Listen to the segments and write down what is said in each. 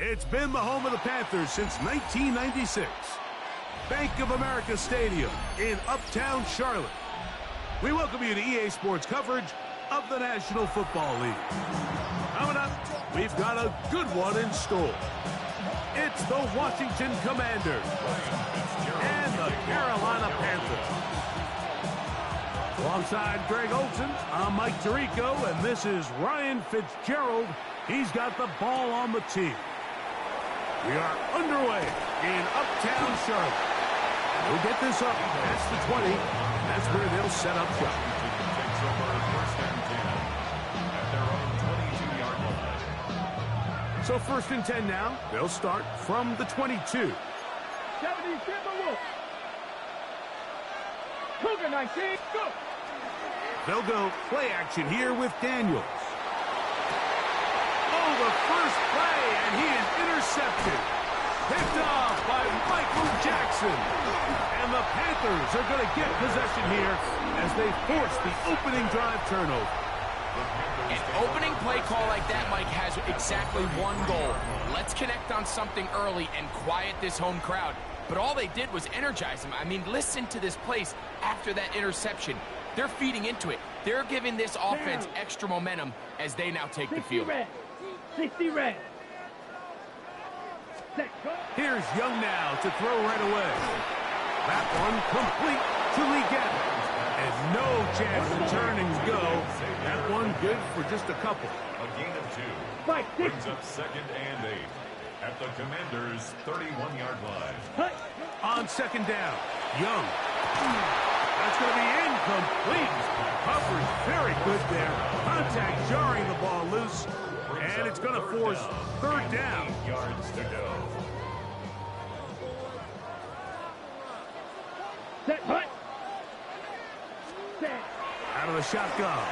It's been the home of the Panthers since 1996. Bank of America Stadium in Uptown Charlotte. We welcome you to EA Sports coverage of the National Football League. Coming up, we've got a good one in store. It's the Washington Commanders and the Carolina Panthers. Alongside Greg Olson, I'm Mike Tirico, and this is Ryan Fitzgerald. He's got the ball on the tee. We are underway in Uptown Charlotte. We'll get this up past the 20, and that's where they'll set up shop. So 1st and 10 now. They'll start from the 22. 70 Wolf. Cougar 19, go! They'll go play action here with Daniels. Oh, the first play, and he is intercepted. Picked off by Michael Jackson. And the Panthers are going to get possession here as they force the opening drive turnover. An opening play call like that, Mike, has exactly one goal. Let's connect on something early and quiet this home crowd. But all they did was energize them. I mean, listen to this place after that interception. They're feeding into it. They're giving this offense extra momentum as they now take the field. 60 red. Here's Young now to throw right away. That one complete to Lee Gavin. And no chance to turn and go. That one good for just a couple. A gain of 2. Brings up 2nd and 8 at the Commanders' 31-yard line. On 2nd down, Young. That's going to be incomplete. Coverage very good there. Contact jarring the ball loose. And it's going to force 3rd down. 8 yards to go. Out of the shotgun,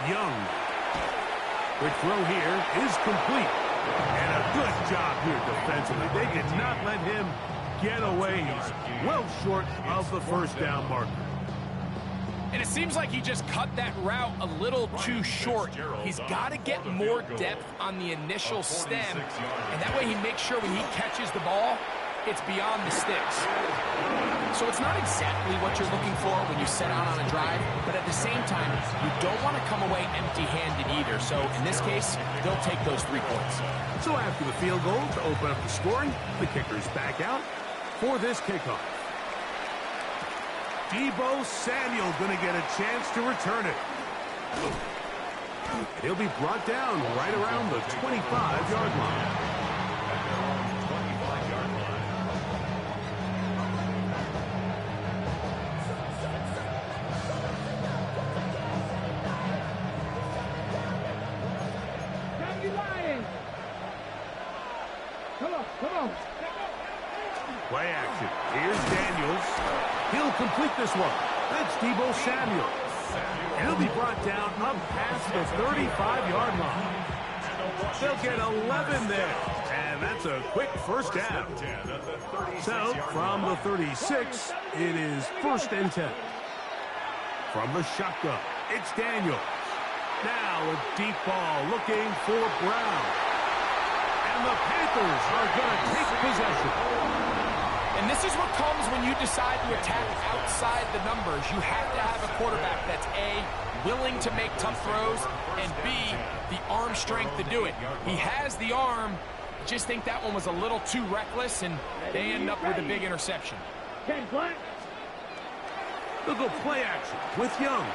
Young. Quick throw here is complete. And a good job here defensively. They did not let him get away. He's well short of the 1st down marker. And it seems like he just cut that route a little too short. He's got to get more depth on the initial stem, and that way he makes sure when he catches the ball, it's beyond the sticks. So it's not exactly what you're looking for when you set out on a drive, but at the same time, you don't want to come away empty-handed either. So in this case, they'll take those 3 points. So after the field goal to open up the scoring, the kicker's back out for this kickoff. Deebo Samuel going to get a chance to return it. He'll be brought down right around the 25-yard line. Come on. Play action. Here's Daniels. He'll complete this one. That's Deebo Samuel. And he'll be brought down up past the 35-yard line. They'll get 11 there. And that's a quick 1st down. So, from the 36, it is 1st and 10. From the shotgun, it's Daniels. Now a deep ball looking for Brown. And the Panthers are going to take possession. And this is what comes when you decide to attack outside the numbers. You have to have a quarterback that's A, willing to make tough throws, and B, the arm strength to do it. He has the arm. Just think that one was a little too reckless, and they end up with a big interception. They'll go play action with Young.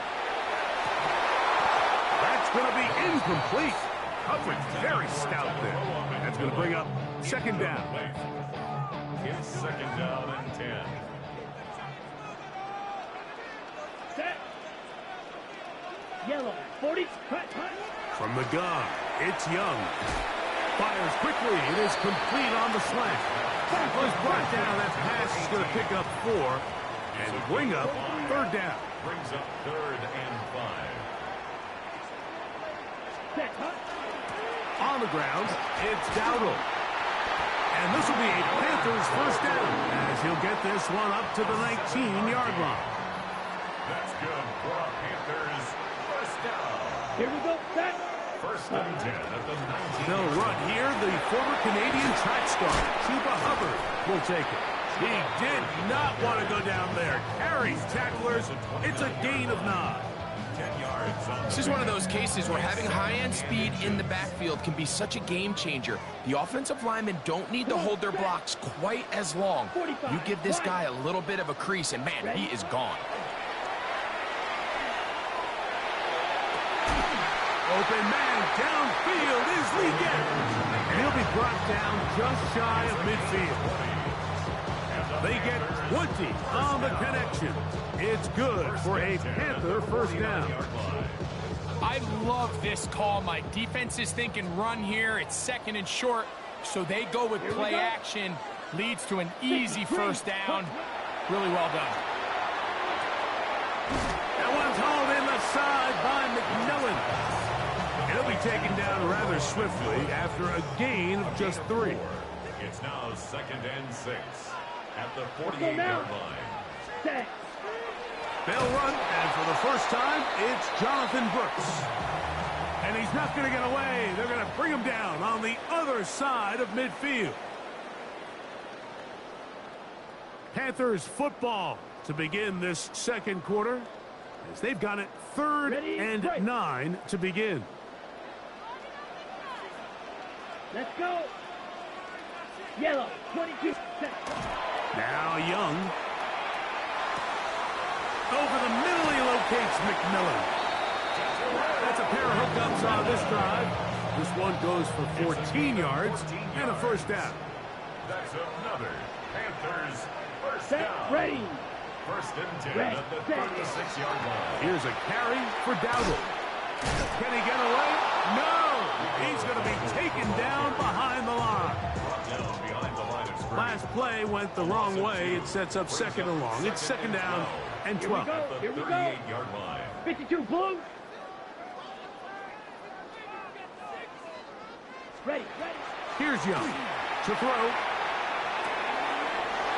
That's going to be incomplete. Coverage very stout there. That's going to bring up 2nd down. It's 2nd down and 10. Set. Yellow. 40. From the gun, it's Young. Fires quickly. It is complete on the slant. Was brought down. That pass is going to pick up 4 and bring up 3rd down. Brings up 3rd and 5. Set. On the ground, it's Dowdle. And this will be a Panthers 1st down as he'll get this one up to the 19-yard line. That's good for a Panthers 1st down. Here we go. Set. First and 10 at the 19. They'll run here. The former Canadian track star, Chuba Hubbard, will take it. He did not want to go down there. Carries tacklers. It's a gain of 9. 10 yards on This is one of those cases where having high-end speed in the backfield can be such a game changer. The offensive linemen don't need to hold their blocks quite as long. You give this guy a little bit of a crease, and man, he is gone. Open man downfield is Lee Gaddis. And he'll be brought down just shy of midfield. They get 20 on the connection. It's good for a Panther first down. I love this call, Mike. Defense is thinking run here. It's second and short, so they go with play action. Leads to an easy first down. Really well done. That one's hauled in the side by McMillan. He'll be taken down rather swiftly after a gain of just 3. It's now second and 6 at the 48-yard line. They'll run, and for the first time, it's Jonathan Brooks. And he's not going to get away. They're going to bring him down on the other side of midfield. Panthers football to begin this second quarter, as they've got it 3rd and 9 to begin. Let's go. Yellow, 22. Now Young. Over the middle, he locates McMillan. That's a pair of hookups on this drive. This one goes for 14 yards and a first down. That's another Panthers first Set, down. ready. First and 10 at the 36-yard line. Here's a carry for Dowdle. Can he get away? No! He's going to be taken down behind the line. Down behind the line of scrimmage. Last play went the wrong way. It sets up second and long. It's second down and 12. At the Here we go. 38-yard line. 52 blue. Ready. Here's Young to throw.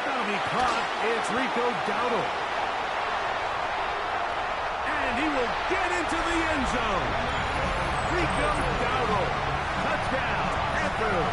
That'll be caught. It's Rico Dowdle. And he will get into the end zone. Rico Dowdle. Touchdown. Panthers.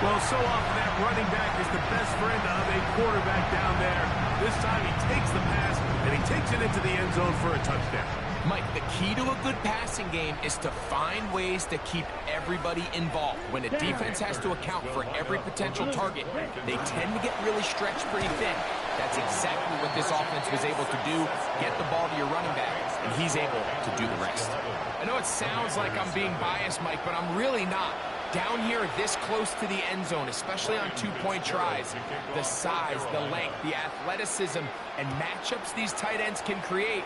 Well, so often that running back is the best friend of a quarterback down there. This time he takes the pass, and he takes it into the end zone for a touchdown. Mike, the key to a good passing game is to find ways to keep everybody involved. When a defense has to account for every potential target, they tend to get really stretched pretty thin. That's exactly what this offense was able to do. Get the ball to your running back, and he's able to do the rest. I know it sounds like I'm being biased, Mike, but I'm really not. Down here this close to the end zone, especially on two-point tries, the size, the length, the athleticism, and matchups these tight ends can create,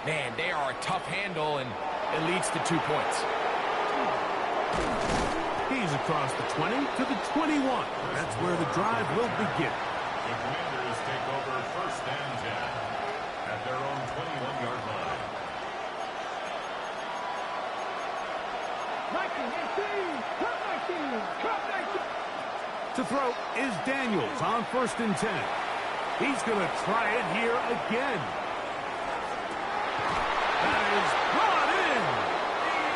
man, they are a tough handle, and it leads to 2 points. He's across the 20 to the 21. That's where the drive will begin. The Commanders take over first and 10 at their own 21-yard line. 19. To throw is Daniels on first and 10. He's going to try it here again. That is brought in.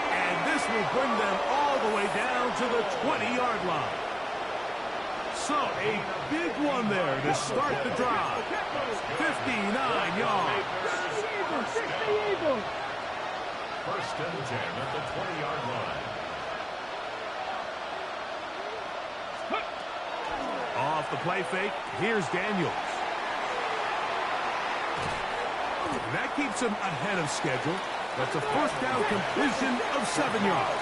And this will bring them all the way down to the 20-yard line. So a big one there to start the drive. 59 yards. First and 10 at the 20-yard line. Off the play fake, here's Daniels. That keeps him ahead of schedule. That's a first down completion of 7 yards.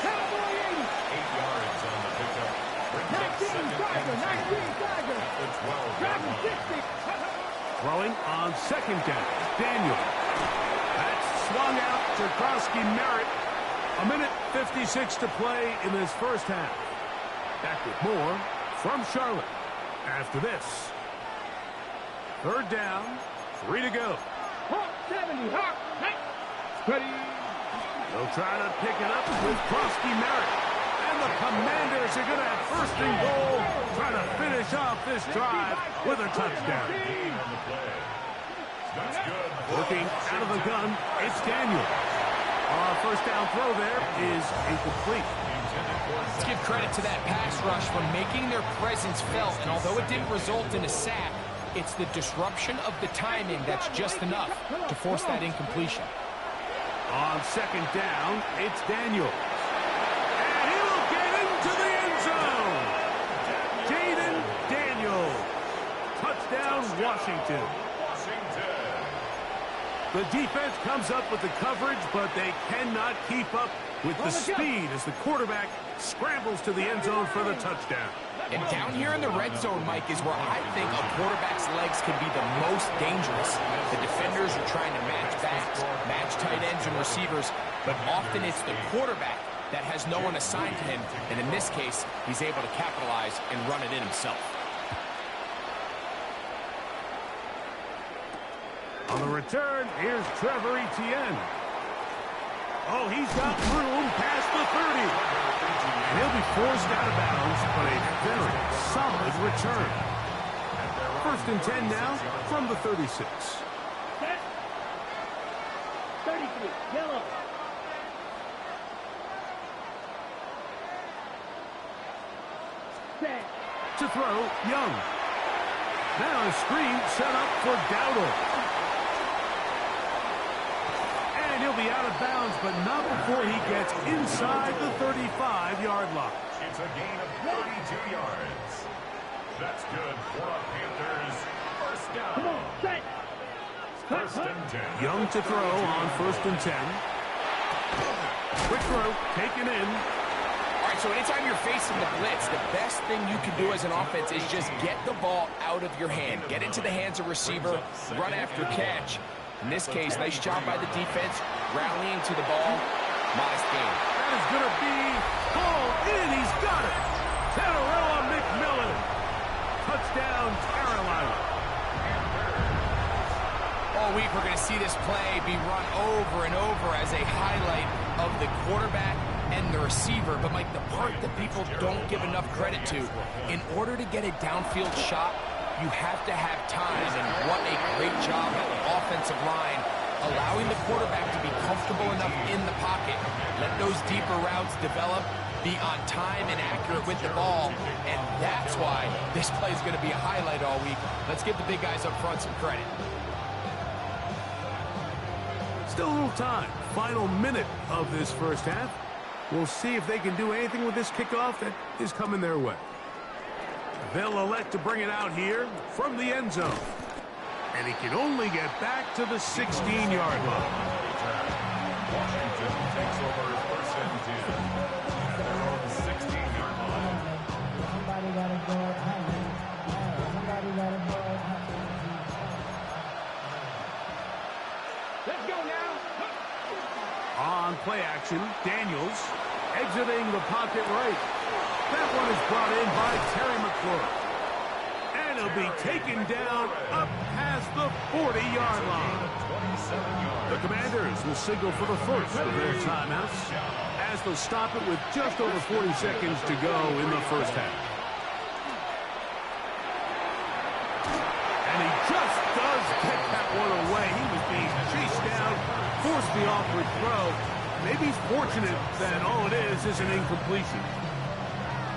8 yards on the pickup. Brings up second and 10 at the 12-yard line. Throwing on second down, Daniels. That's swung out to Krosky Merritt. 1:56 to play in this first half. Back with more from Charlotte after this. Third down, 3 to go. 70. Ready. They'll try to pick it up with Krosky Merritt. And the Commanders are going to have first and goal, trying to finish off this drive with a touchdown. That's good. Looking out of the gun, it's Daniel. First down throw there is incomplete. Let's give credit to that pass rush for making their presence felt, and although it didn't result in a sack, it's the disruption of the timing that's just enough to force that incompletion. On second down, it's Daniel. And he will get into the end zone. Jaden Daniel. Touchdown, Washington. The defense comes up with the coverage, but they cannot keep up with the speed as the quarterback scrambles to the end zone for the touchdown. And down here in the red zone, Mike, is where I think a quarterback's legs can be the most dangerous. The defenders are trying to match backs, match tight ends and receivers, but often it's the quarterback that has no one assigned to him, and in this case, he's able to capitalize and run it in himself. On the return, here's Trevor Etienne. Oh, he's got room past the 30. And he'll be forced out of bounds, but a very solid return. First and 10 now from the 36. Set. 33. Yellow. Set. To throw, Young. Now a screen set up for Dowdle. And he'll be out of bounds, but not before he gets inside the 35-yard line. It's a gain of 32 yards. That's good for the Panthers. First down. Come on, set. First and 10. Young to throw on first and 10. Quick throw, taken in. All right, so anytime you're facing the blitz, the best thing you can do as an offense is just get the ball out of your hand. Get into the hands of receiver, run after catch. In this case, nice job by the defense, rallying to the ball. Modest gain. That is going to be hauled in. He's got it. Terrell McMillan. Touchdown, Carolina. All week, we're going to see this play be run over and over as a highlight of the quarterback and the receiver. But, Mike, the part that people don't give enough credit to, in order to get a downfield shot, you have to have time, and what a great job at the offensive line, allowing the quarterback to be comfortable enough in the pocket, let those deeper routes develop, be on time and accurate with the ball, and that's why this play is going to be a highlight all week. Let's give the big guys up front some credit. Still a little time. Final minute of this first half. We'll see if they can do anything with this kickoff that is coming their way. They'll elect to bring it out here from the end zone. And he can only get back to the 16-yard line. Washington takes over first and 10. At their own 16-yard line. Somebody gotta go. Somebody gotta go. Let's go now. On play action, Daniels exiting the pocket right. That one is brought in by Terry McLaurin. And he'll be taken down up past the 40-yard line. The Commanders will signal for the first of their timeouts as they'll stop it with just over 40 seconds to go in the first half. And he just does get that one away. He was being chased down, forced the awkward throw. Maybe he's fortunate that all it is an incompletion.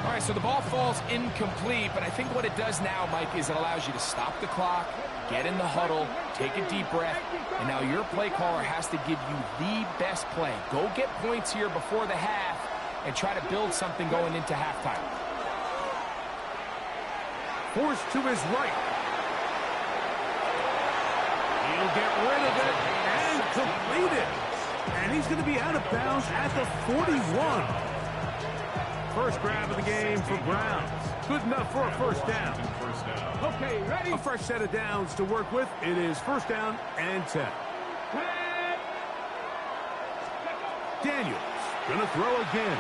All right, so the ball falls incomplete, but I think what it does now, Mike, is it allows you to stop the clock, get in the huddle, take a deep breath, and now your play caller has to give you the best play. Go get points here before the half and try to build something going into halftime. Forced to his right. He'll get rid of it and complete it. And he's going to be out of bounds at the 41. First grab of the game for Browns. Good enough for a first down. Okay, ready? A fresh set of downs to work with. It is first down and 10. Daniels going to throw again.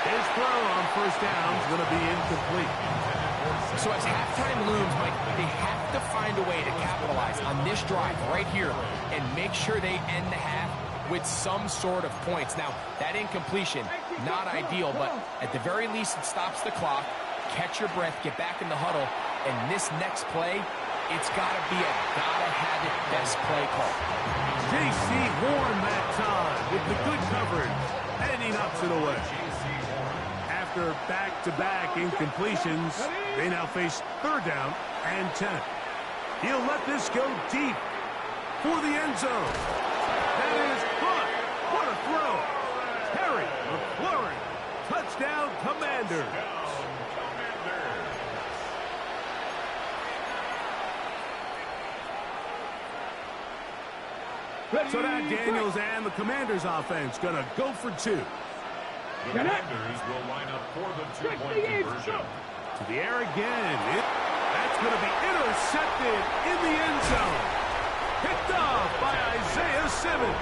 His throw on first down is going to be incomplete. So as halftime looms, Mike, they have to find a way to capitalize on this drive right here and make sure they end the half with some sort of points. Now, that incompletion, not ideal, but at the very least, it stops the clock. Catch your breath, get back in the huddle, and this next play it's got to be a gotta-have-it best play call. J.C. Horn that time with the good coverage, and he knocks it away. After back-to-back incompletions, they now face 3rd down and 10. He'll let this go deep for the end zone. That is caught. What a throw. Terry McLaurin. Touchdown, Commanders. So now Daniels and the Commanders offense going to go for 2. The Commanders will line up for the 2-point conversion. To the air again. That's going to be intercepted in the end zone. Picked off by Isaiah Simmons.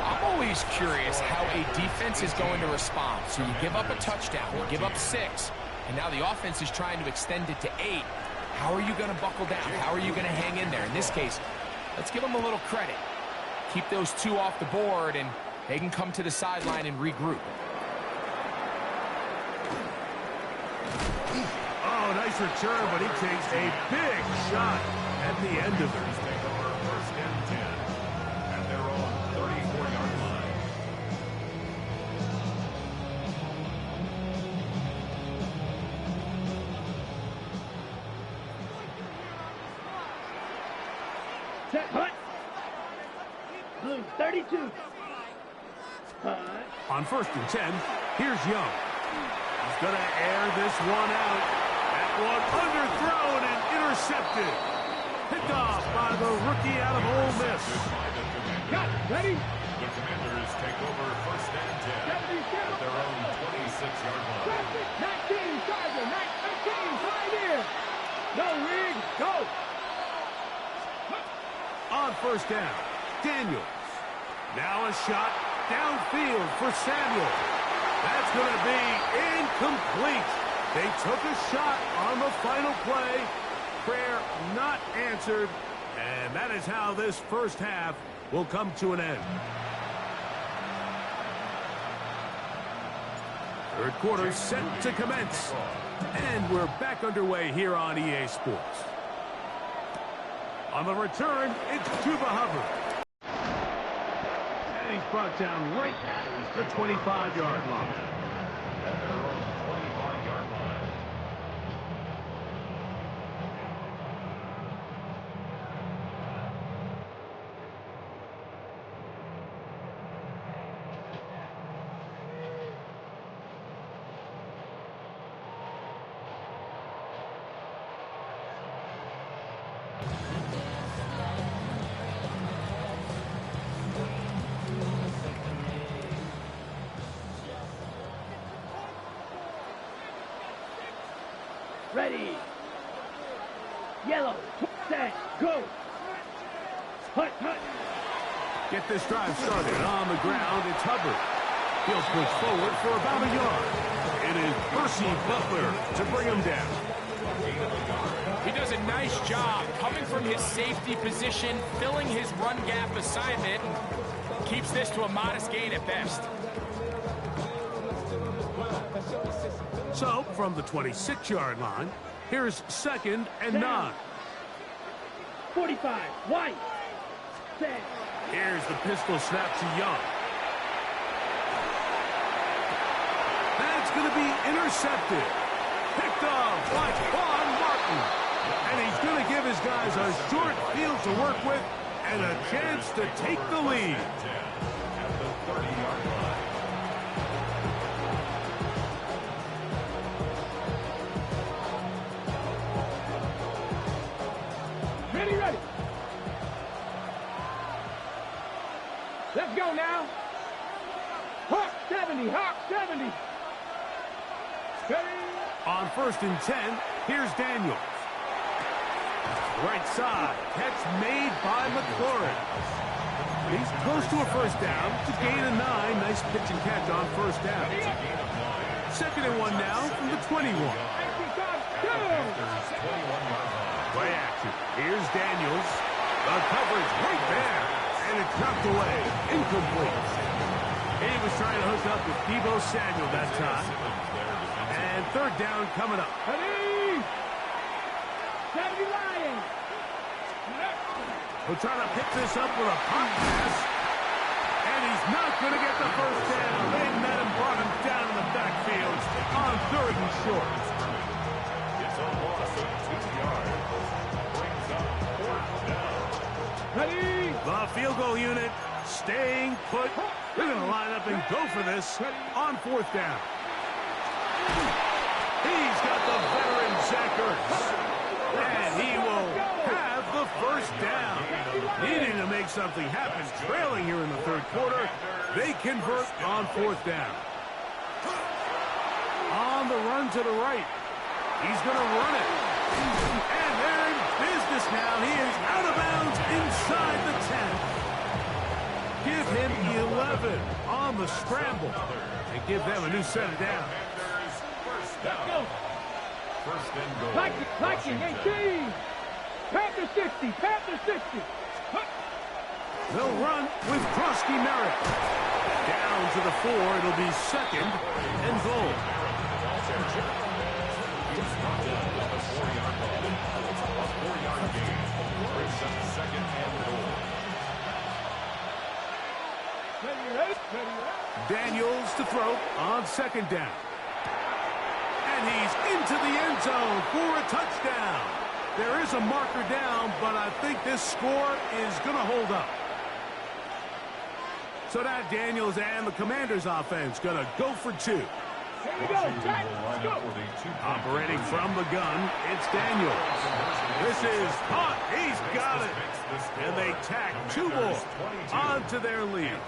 I'm always curious how a defense is going to respond. So you give up a touchdown, you give up 6, and now the offense is trying to extend it to 8. How are you going to buckle down? How are you going to hang in there? In this case, let's give them a little credit. Keep those 2 off the board, and they can come to the sideline and regroup. Oh, nice return, but he takes a big shot at the end of it. First and 10 at their own 34-yard line. Set, hut. Blue 32. Hut. On 1st and 10, here's Young. He's going to air this one out. That one underthrown and intercepted. Picked off by the rookie out of Ole Miss. Got it. Ready? The Commanders take over first and 10 at their own 26-yard line. Traffic. 19. Charger. 19. Right here. No rig. Go. On 1st down, Daniels. Now a shot downfield for Samuel. That's going to be incomplete. They took a shot on the final play. Prayer not answered. And that is how this first half will come to an end. 3rd quarter set to commence. And we're back underway here on EA Sports. On the return, it's Chuba Hubbard. And he's brought down right at the 25-yard line. At their own 25-yard line. Ready. Yellow. Set. Go. Hut, hut. Get this drive started on the ground. It's Hubbard. He'll push forward for about a yard. It is Percy Butler to bring him down. He does a nice job coming from his safety position, filling his run gap assignment, and keeps this to a modest gain at best. So, from the 26-yard line, here's 2nd and 9. 45. White. Set. Here's the pistol snap to Young. That's going to be intercepted. Picked off by Quan Martin. And he's going to give his guys a short field to work with and a chance to take the lead. At the 30-yard line. Ready, ready. Let's go now. Hawk 70, Hawk 70. Ready. On 1st and 10, here's Daniels. Right side, catch made by McLaurin. He's close to a 1st down to gain a 9. Nice pitch and catch on 1st down. 2nd and 1 now from the 21. Play action. Here's Daniels. The coverage right there. And it's knocked away. Incomplete. He was trying to hook up with Deebo Samuel that time. And 3rd down coming up. Ready. 70 Lions. He'll try to pick this up with a pop pass. And he's not going to get the first down. They met him, brought him down in the backfield on 3rd and short. It's a loss of 2 yards. Brings up 4th down. Ready? The field goal unit staying put. They're going to line up and go for this on 4th down. He's got the veteran Zach Ertz. And he will have the first down. Needing to make something happen, trailing here in the 3rd quarter. They convert on 4th down. On the run to the right. He's going to run it. And they're in business now. He is out of bounds inside the 10. Give him 11 on the scramble. And give them a new set of downs. Let's go. First and goal. Viking 18. Panther 60. Panther 60. They'll run with Krusky Merritt. Down to the 4. It'll be 2nd and goal. He's brought down at the 4-yard line. A 4-yard gain. Brings up 2nd and goal. Daniels to throw on 2nd down. And he's into the end zone for a touchdown. There is a marker down, but I think this score is going to hold up. So now Daniels and the Commanders offense going to go for 2. Here we go. Jack. Go. Operating from the gun, it's Daniels. This is caught. He's got it. And they tack 2 more onto their lead.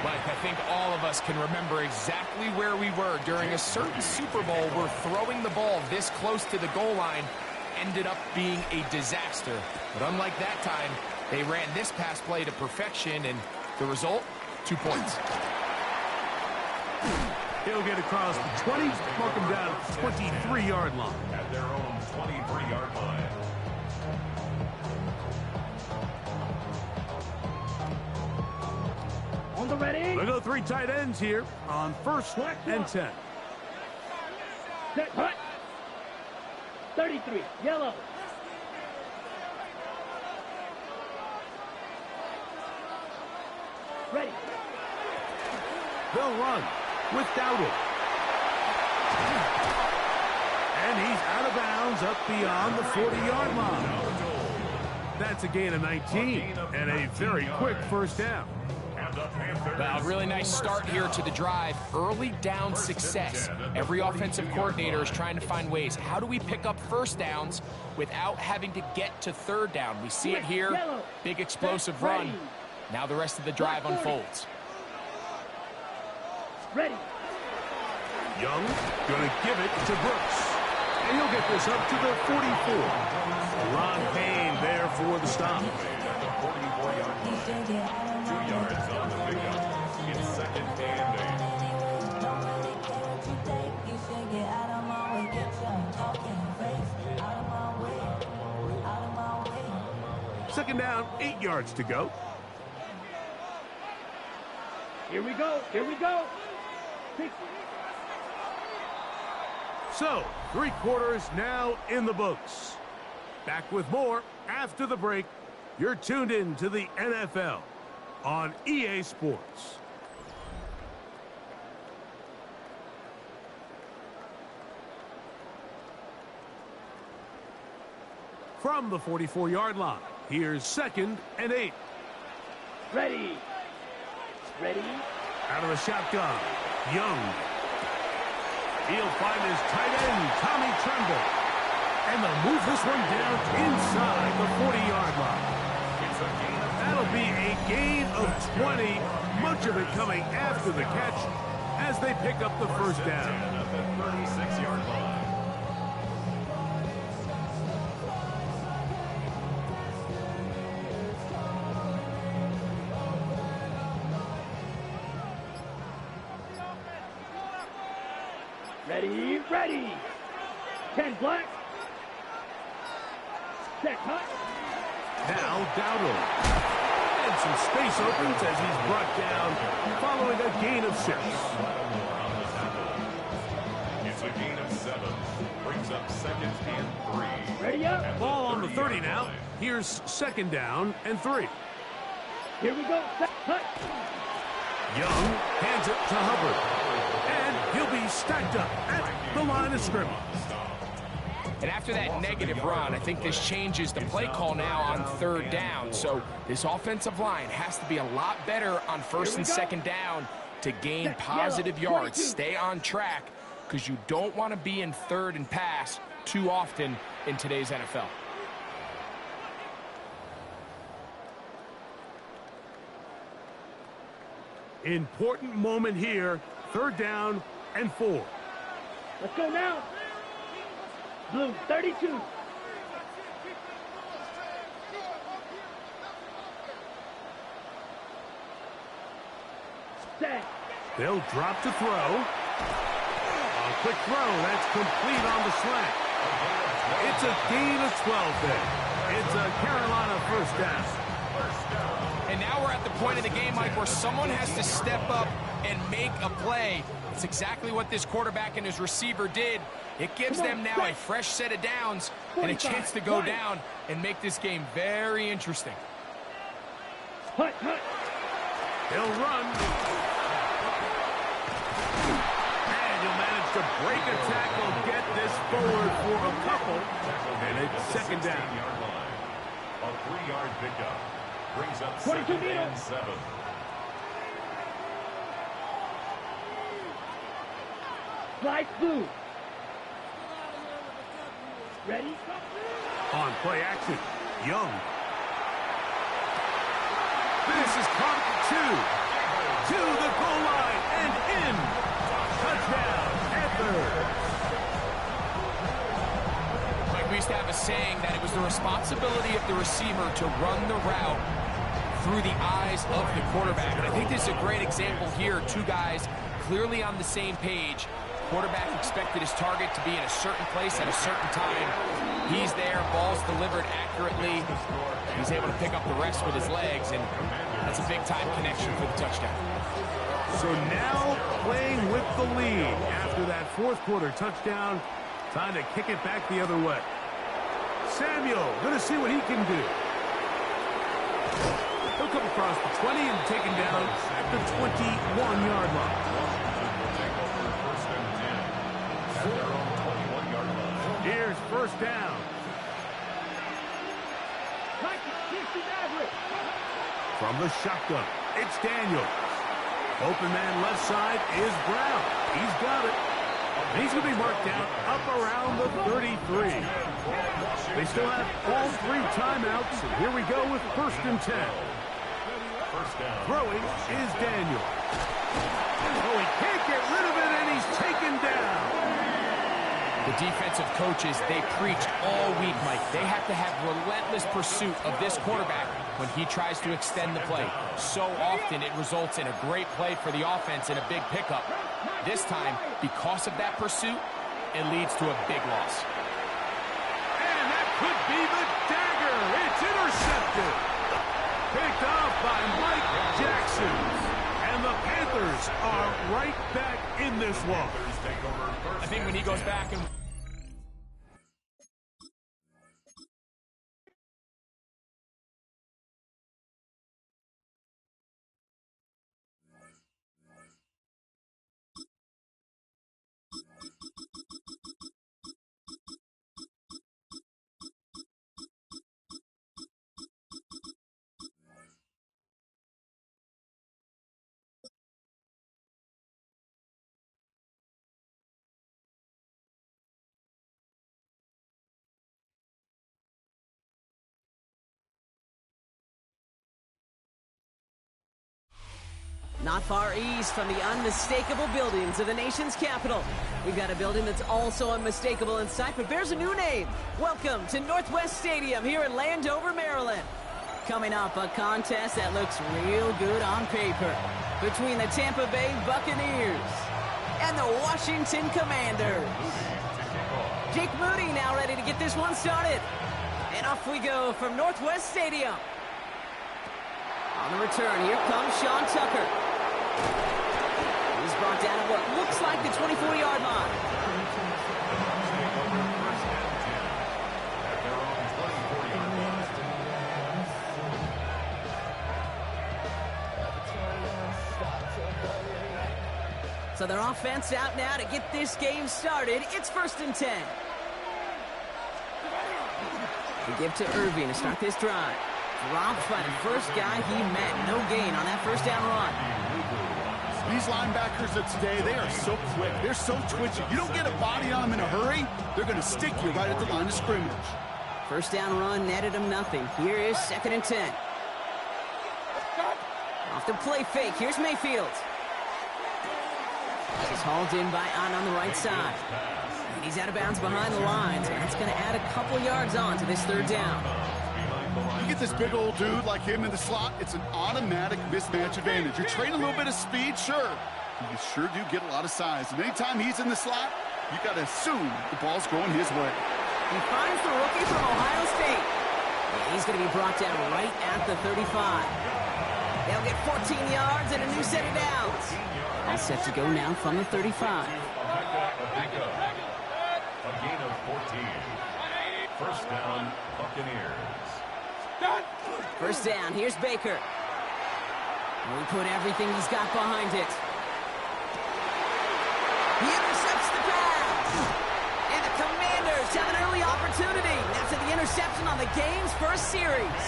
Mike, I think all of us can remember exactly where we were during a certain Super Bowl where throwing the ball this close to the goal line ended up being a disaster. But unlike that time, they ran this pass play to perfection, and the result, 2 points. He'll get across the 20, mark him down at the 23-yard line. At their own 23-yard line. On the ready. We'll go 3 tight ends here on 1st and 10. Set. Hut. 33. Yellow. Ready. They'll run with Dowdle. And he's out of bounds up beyond the 40-yard line. That's a gain of 19 and a very quick first down. Well, a really nice start here to the drive. Early down success. Every offensive coordinator is trying to find ways. How do we pick up first downs without having to get to 3rd down? We see it here. Big explosive run. Now the rest of the drive unfolds. Ready. Young going to give it to Brooks. And he'll get this up to the 44. Ron Payne there for the stop. At the 44-yard line. 2 yards on the pickup. It's 2nd and 8. 2nd down, 8 yards to go. Here we go. Here we go. So, 3 quarters now in the books. Back with more after the break. You're tuned in to the NFL on EA Sports. From the 44-yard line, here's 2nd and 8. Ready. Ready. Out of the shotgun, Young. He'll find his tight end, Tommy Tremble. And they'll move this one down inside the 40-yard line. That'll be a gain of 20, much of it coming after the catch as they pick up the first down. At the 36-yard line. Ready. Ready. 10 black. Set. Hut. Now Dowdle. And some space opens as he's brought down following a gain of 6. It's a a gain of 7. Brings up 2nd and 3. Ready up. Ball on the 30 now. Here's 2nd down and 3. Here we go. Hut. Young hands it to Hubbard. And he'll be stacked up at the line of scrimmage. And after that negative run, I think this changes the play call now on 3rd down. So this offensive line has to be a lot better on 1st and 2nd down to gain positive yards. Stay on track because you don't want to be in 3rd and pass too often in today's NFL. Important moment here. 3rd down and 4. Let's go now. Blue 32. Set. They'll drop to throw. A quick throw. That's complete on the slant. It's a gain of 12 there. It's a Carolina 1st down. And now we're at the point of the game, Mike, where someone has to step up and make a play. It's exactly what this quarterback and his receiver did. It gives them now a fresh set of downs and a chance to go down and make this game very interesting. Hut, hut. He'll run. And he'll manage to break a tackle, get this forward for a couple. And it's 2nd down. A 3-yard pickup. Brings up 22 2nd and 7. Slide blue. Ready? On play action, Young. This is caught at 2. To the goal line and in. Touchdown, Panthers. Mike, we used to have a saying that it was the responsibility of the receiver to run the route through the eyes of the quarterback. And I think this is a great example here. 2 guys clearly on the same page. Quarterback expected his target to be in a certain place at a certain time. He's there, ball's delivered accurately. He's able to pick up the rest with his legs, and that's a big-time connection for the touchdown. So now playing with the lead after that 4th quarter touchdown. Time to kick it back the other way. Samuel going to see what he can do. He'll come across the 20 and taken down at the 21-yard line. Here's 1st down. From the shotgun, it's Daniels. Open man left side is Brown. He's got it. And he's going to be marked down up around the 33. They still have all 3 timeouts, and here we go with 1st and 10. Throwing is Daniels. Oh, he can't get rid of it, and he's taken down. The defensive coaches, they preach all week, Mike. They have to have relentless pursuit of this quarterback when he tries to extend the play. So often it results in a great play for the offense and a big pickup. This time, because of that pursuit, it leads to a big loss. And that could be the dagger. It's intercepted. Picked off by Mike Jackson. And the Panthers are right back in this one. I think when he goes back and... Not far east from the unmistakable buildings of the nation's capital. We've got a building that's also unmistakable in sight, but bears a new name. Welcome to Northwest Stadium here in Landover, Maryland. Coming up, a contest that looks real good on paper between the Tampa Bay Buccaneers and the Washington Commanders. Jake Moody now ready to get this one started. And off we go from Northwest Stadium. On the return, here comes Sean Tucker. He's brought down at what looks like the 24-yard line. So their offense out now to get this game started. It's 1st and 10. They give to Irving to start this drive. Dropped by the first guy he met. No gain on that first down run. These linebackers of today, they are so quick. They're so twitchy. You don't get a body on them in a hurry, they're going to stick you right at the line of scrimmage. First down run netted him nothing. Here is 2nd and 10. Off the play fake. Here's Mayfield. This is hauled in by on the right side. And he's out of bounds behind the lines. And that's going to add a couple yards on to this 3rd down. You get this big old dude like him in the slot, it's an automatic mismatch advantage. You're trading a little bit of speed, sure. You sure do get a lot of size. And anytime he's in the slot, you got to assume the ball's going his way. He finds the rookie from Ohio State. And he's going to be brought down right at the 35. They'll get 14 yards and a new set of downs. All set to go now from the 35. A gain of 14. First down, Buccaneers. First down, here's Baker. We put everything he's got behind it. He intercepts the pass. And the Commanders have an early opportunity. That's the interception on the game's first series.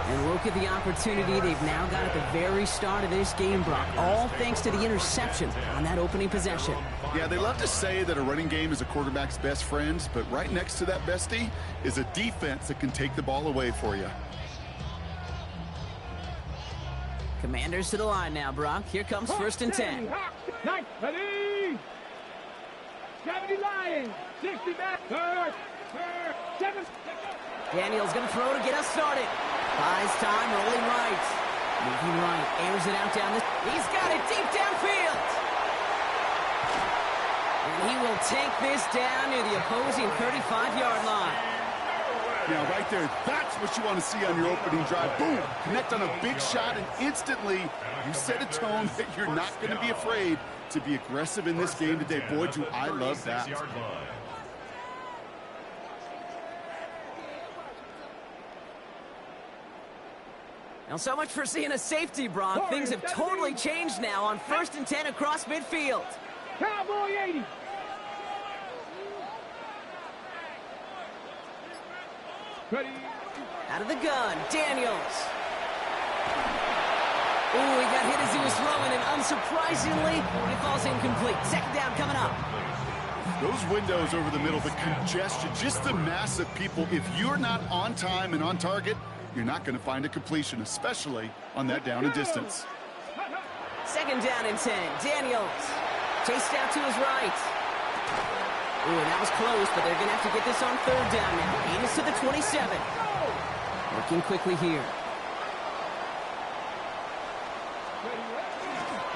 And look at the opportunity they've now got at the very start of this game, Brock. All thanks to the interception on that opening possession. Yeah, they love to say that a running game is a quarterback's best friend, but right next to that bestie is a defense that can take the ball away for you. Commanders to the line now, Brock. Here comes 1st and 10. Nice, ready. 70 Lions, 60 back, 3rd, 7. Daniels going to throw to get us started. Buys time, rolling right. Moving right, airs it out down this. He's got it deep downfield. And he will take this down near the opposing 35-yard line. Now, right there, that's what you want to see on your opening drive. Boom! Connect on a big shot, and instantly you set a tone that you're not going to be afraid to be aggressive in this game today. Boy, do I love that. Now, so much for seeing a safety, Brock. Things have totally changed now on 1st and 10 across midfield. Cowboy 80. Ready. Out of the gun, Daniels. Ooh, he got hit as he was throwing, and unsurprisingly, it falls incomplete. 2nd down coming up. Those windows over the middle, the congestion, just the mass of people. If you're not on time and on target, you're not going to find a completion, especially on that down and distance. 2nd down and 10. Daniels chased out to his right. Ooh, and that was close, but they're going to have to get this on 3rd down now. Gain is to the 27. Working quickly here.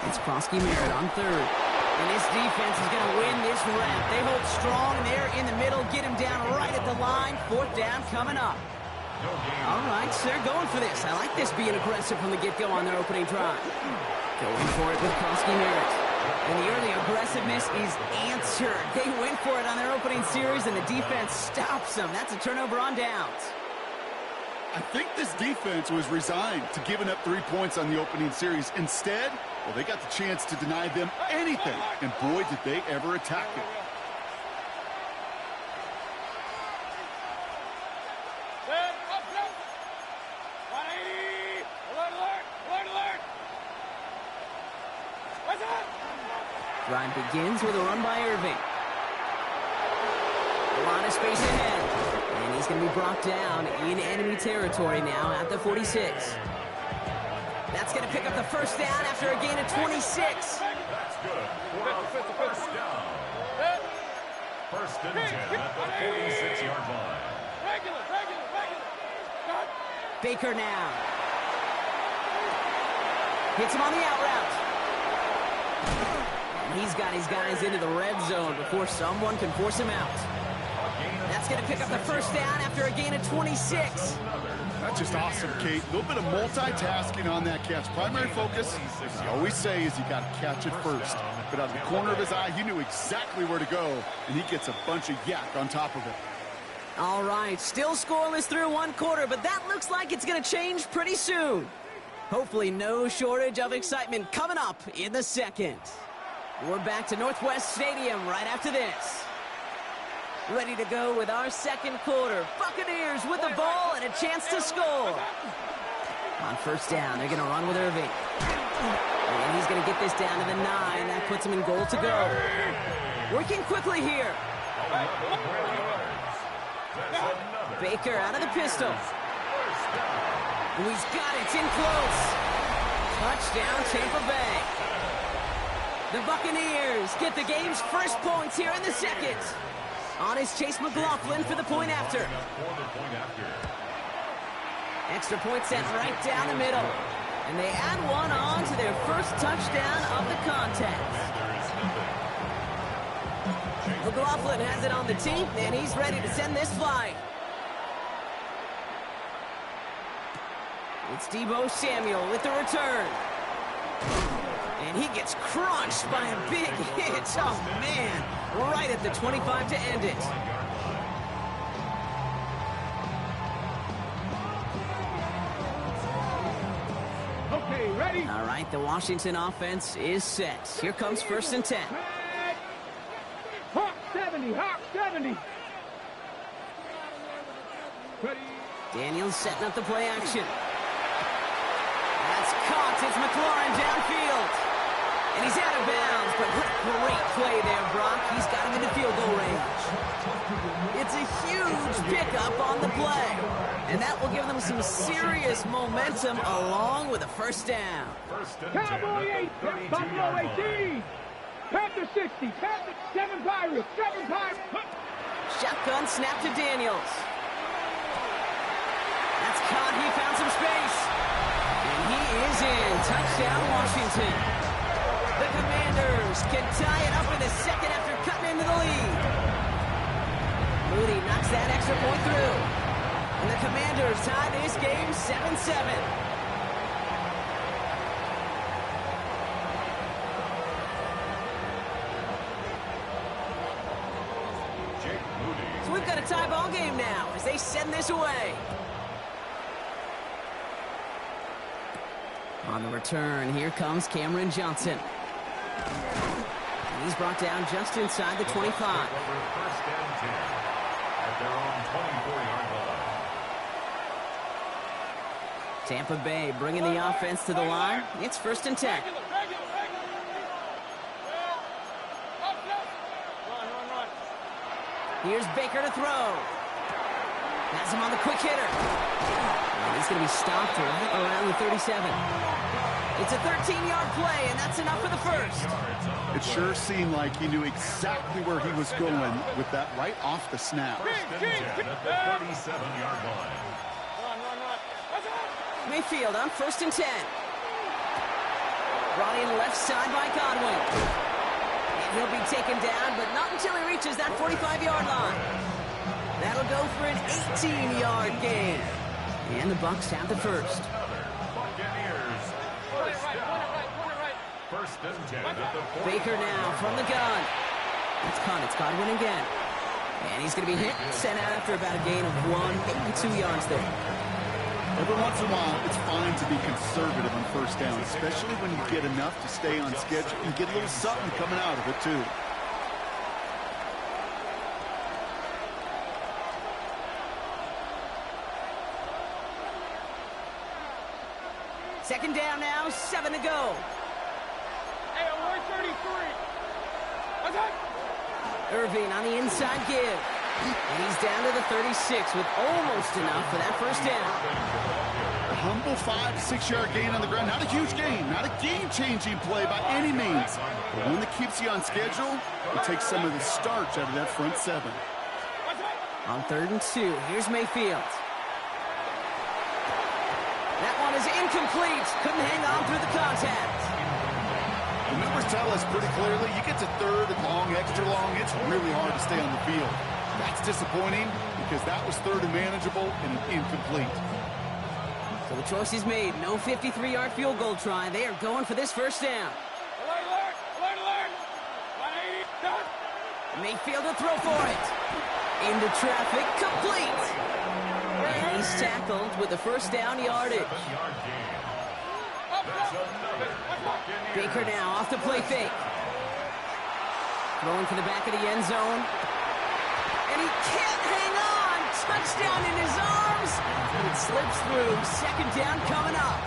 It's Prosky Merritt on 3rd. And this defense is going to win this rep. They hold strong, and they're in the middle. Get him down right at the line. 4th down coming up. All right, they're going for this. I like this being aggressive from the get-go on their opening drive. Going for it with Prosky Merritt. And the early aggressiveness is answered. They went for it on their opening series, and the defense stops them. That's a turnover on downs. I think this defense was resigned to giving up 3 points on the opening series. Instead, well, they got the chance to deny them anything, and boy, did they ever attack it. Drive begins with a run by Irving. A lot of space ahead. And he's going to be brought down in enemy territory now at the 46. That's going to pick up the 1st down after a gain of 26. That's good. First down. 1st and 10 at the 46-yard line. Regular. Baker now. Hits him on the out route. And he's got his guys into the red zone before someone can force him out. That's going to pick up the 1st down after a gain of 26. That's just awesome, Kate. A little bit of multitasking on that catch. Primary focus, as you always say, is you got to catch it first. But out of the corner of his eye, he knew exactly where to go, and he gets a bunch of yak on top of it. All right, still scoreless through 1 quarter, but that looks like it's going to change pretty soon. Hopefully no shortage of excitement coming up in the 2nd. We're back to Northwest Stadium right after this. Ready to go with our second quarter. Buccaneers with the ball and a chance to score. On first down, they're going to run with Irving. And he's going to get this down to the 9. That puts him in goal to go. Working quickly here. Baker out of the pistol. He's got it. It's in close. Touchdown, Tampa Bay. The Buccaneers get the game's first points here in the second. On is Chase McLaughlin for the point after. Extra point sent right down the middle. And they add one on to their first touchdown of the contest. McLaughlin has it on the tee, and he's ready to send this flying. It's Deebo Samuel with the return. And he gets crunched by a big hit. Oh, man. Right at the 25 to end it. Okay, ready? All right, the Washington offense is set. Here comes first and 10. Hawk 70, Hawk 70. Ready? Daniels setting up the play action. That's caught. It's McLaurin downfield. And he's out of bounds, but what a great play there, Brock. He's got him into field goal range. It's a huge pickup on the play. And that will give them some serious momentum along with a first down. Cowboy 8, Buffalo 18. Panther 60, Panther 7 Pirates, 7 Pirates. Shotgun snap to Daniels. That's caught. He found some space. And he is in. Touchdown, Washington. The Commanders can tie it up in the second after cutting into the lead. Moody knocks that extra point through. And the Commanders tie this game 7-7. So we've got a tie ball game now as they send this away. On the return, here comes Cameron Johnson. And he's brought down just inside the 25. First and 10 at their own 24-yard line. Tampa Bay bringing the offense to the line. It's first and 10. Here's Baker to throw. Has him on the quick hitter. And he's going to be stopped right around the 37. It's a 13-yard play, and that's enough for the first. It sure seemed like he knew exactly where he was going with that right off the snap. First and 10 at the 37-yard line. Mayfield on first and 10. Brought in left side by Godwin. And he'll be taken down, but not until he reaches that 45-yard line. That'll go for an 18-yard gain. And the Bucs have the first. Buccaneers. First and 10 at the 40. Baker now from the gun. It's caught. It's Godwin again. And he's going to be hit, sent out after about a gain of 1, maybe 2 yards there. Every once in a while, it's fine to be conservative on first down, especially when you get enough to stay on schedule and get a little something coming out of it, too. Second down now, 7 to go. Hey, I'm 133. Irving on the inside give. And he's down to the 36 with almost enough for that first down. A humble 5 to 6 yard gain on the ground. Not a huge gain, not a game-changing play by any means. But one that keeps you on schedule and takes some of the starch out of that front 7. On 3rd and 2, here's Mayfield. That one is incomplete. Couldn't hang on through the contact. The numbers tell us pretty clearly, you get to 3rd and long, extra long, it's really hard to stay on the field. That's disappointing because that was 3rd and manageable and an incomplete. So the choice is made. No 53-yard field goal try. They are going for this first down. Mayfield to throw for it. Into traffic, complete. And he's tackled with the first down yardage. Baker now off the play fake. Throwing to the back of the end zone. And he can't hang on. Touchdown in his arms. And it slips through. Second down coming up.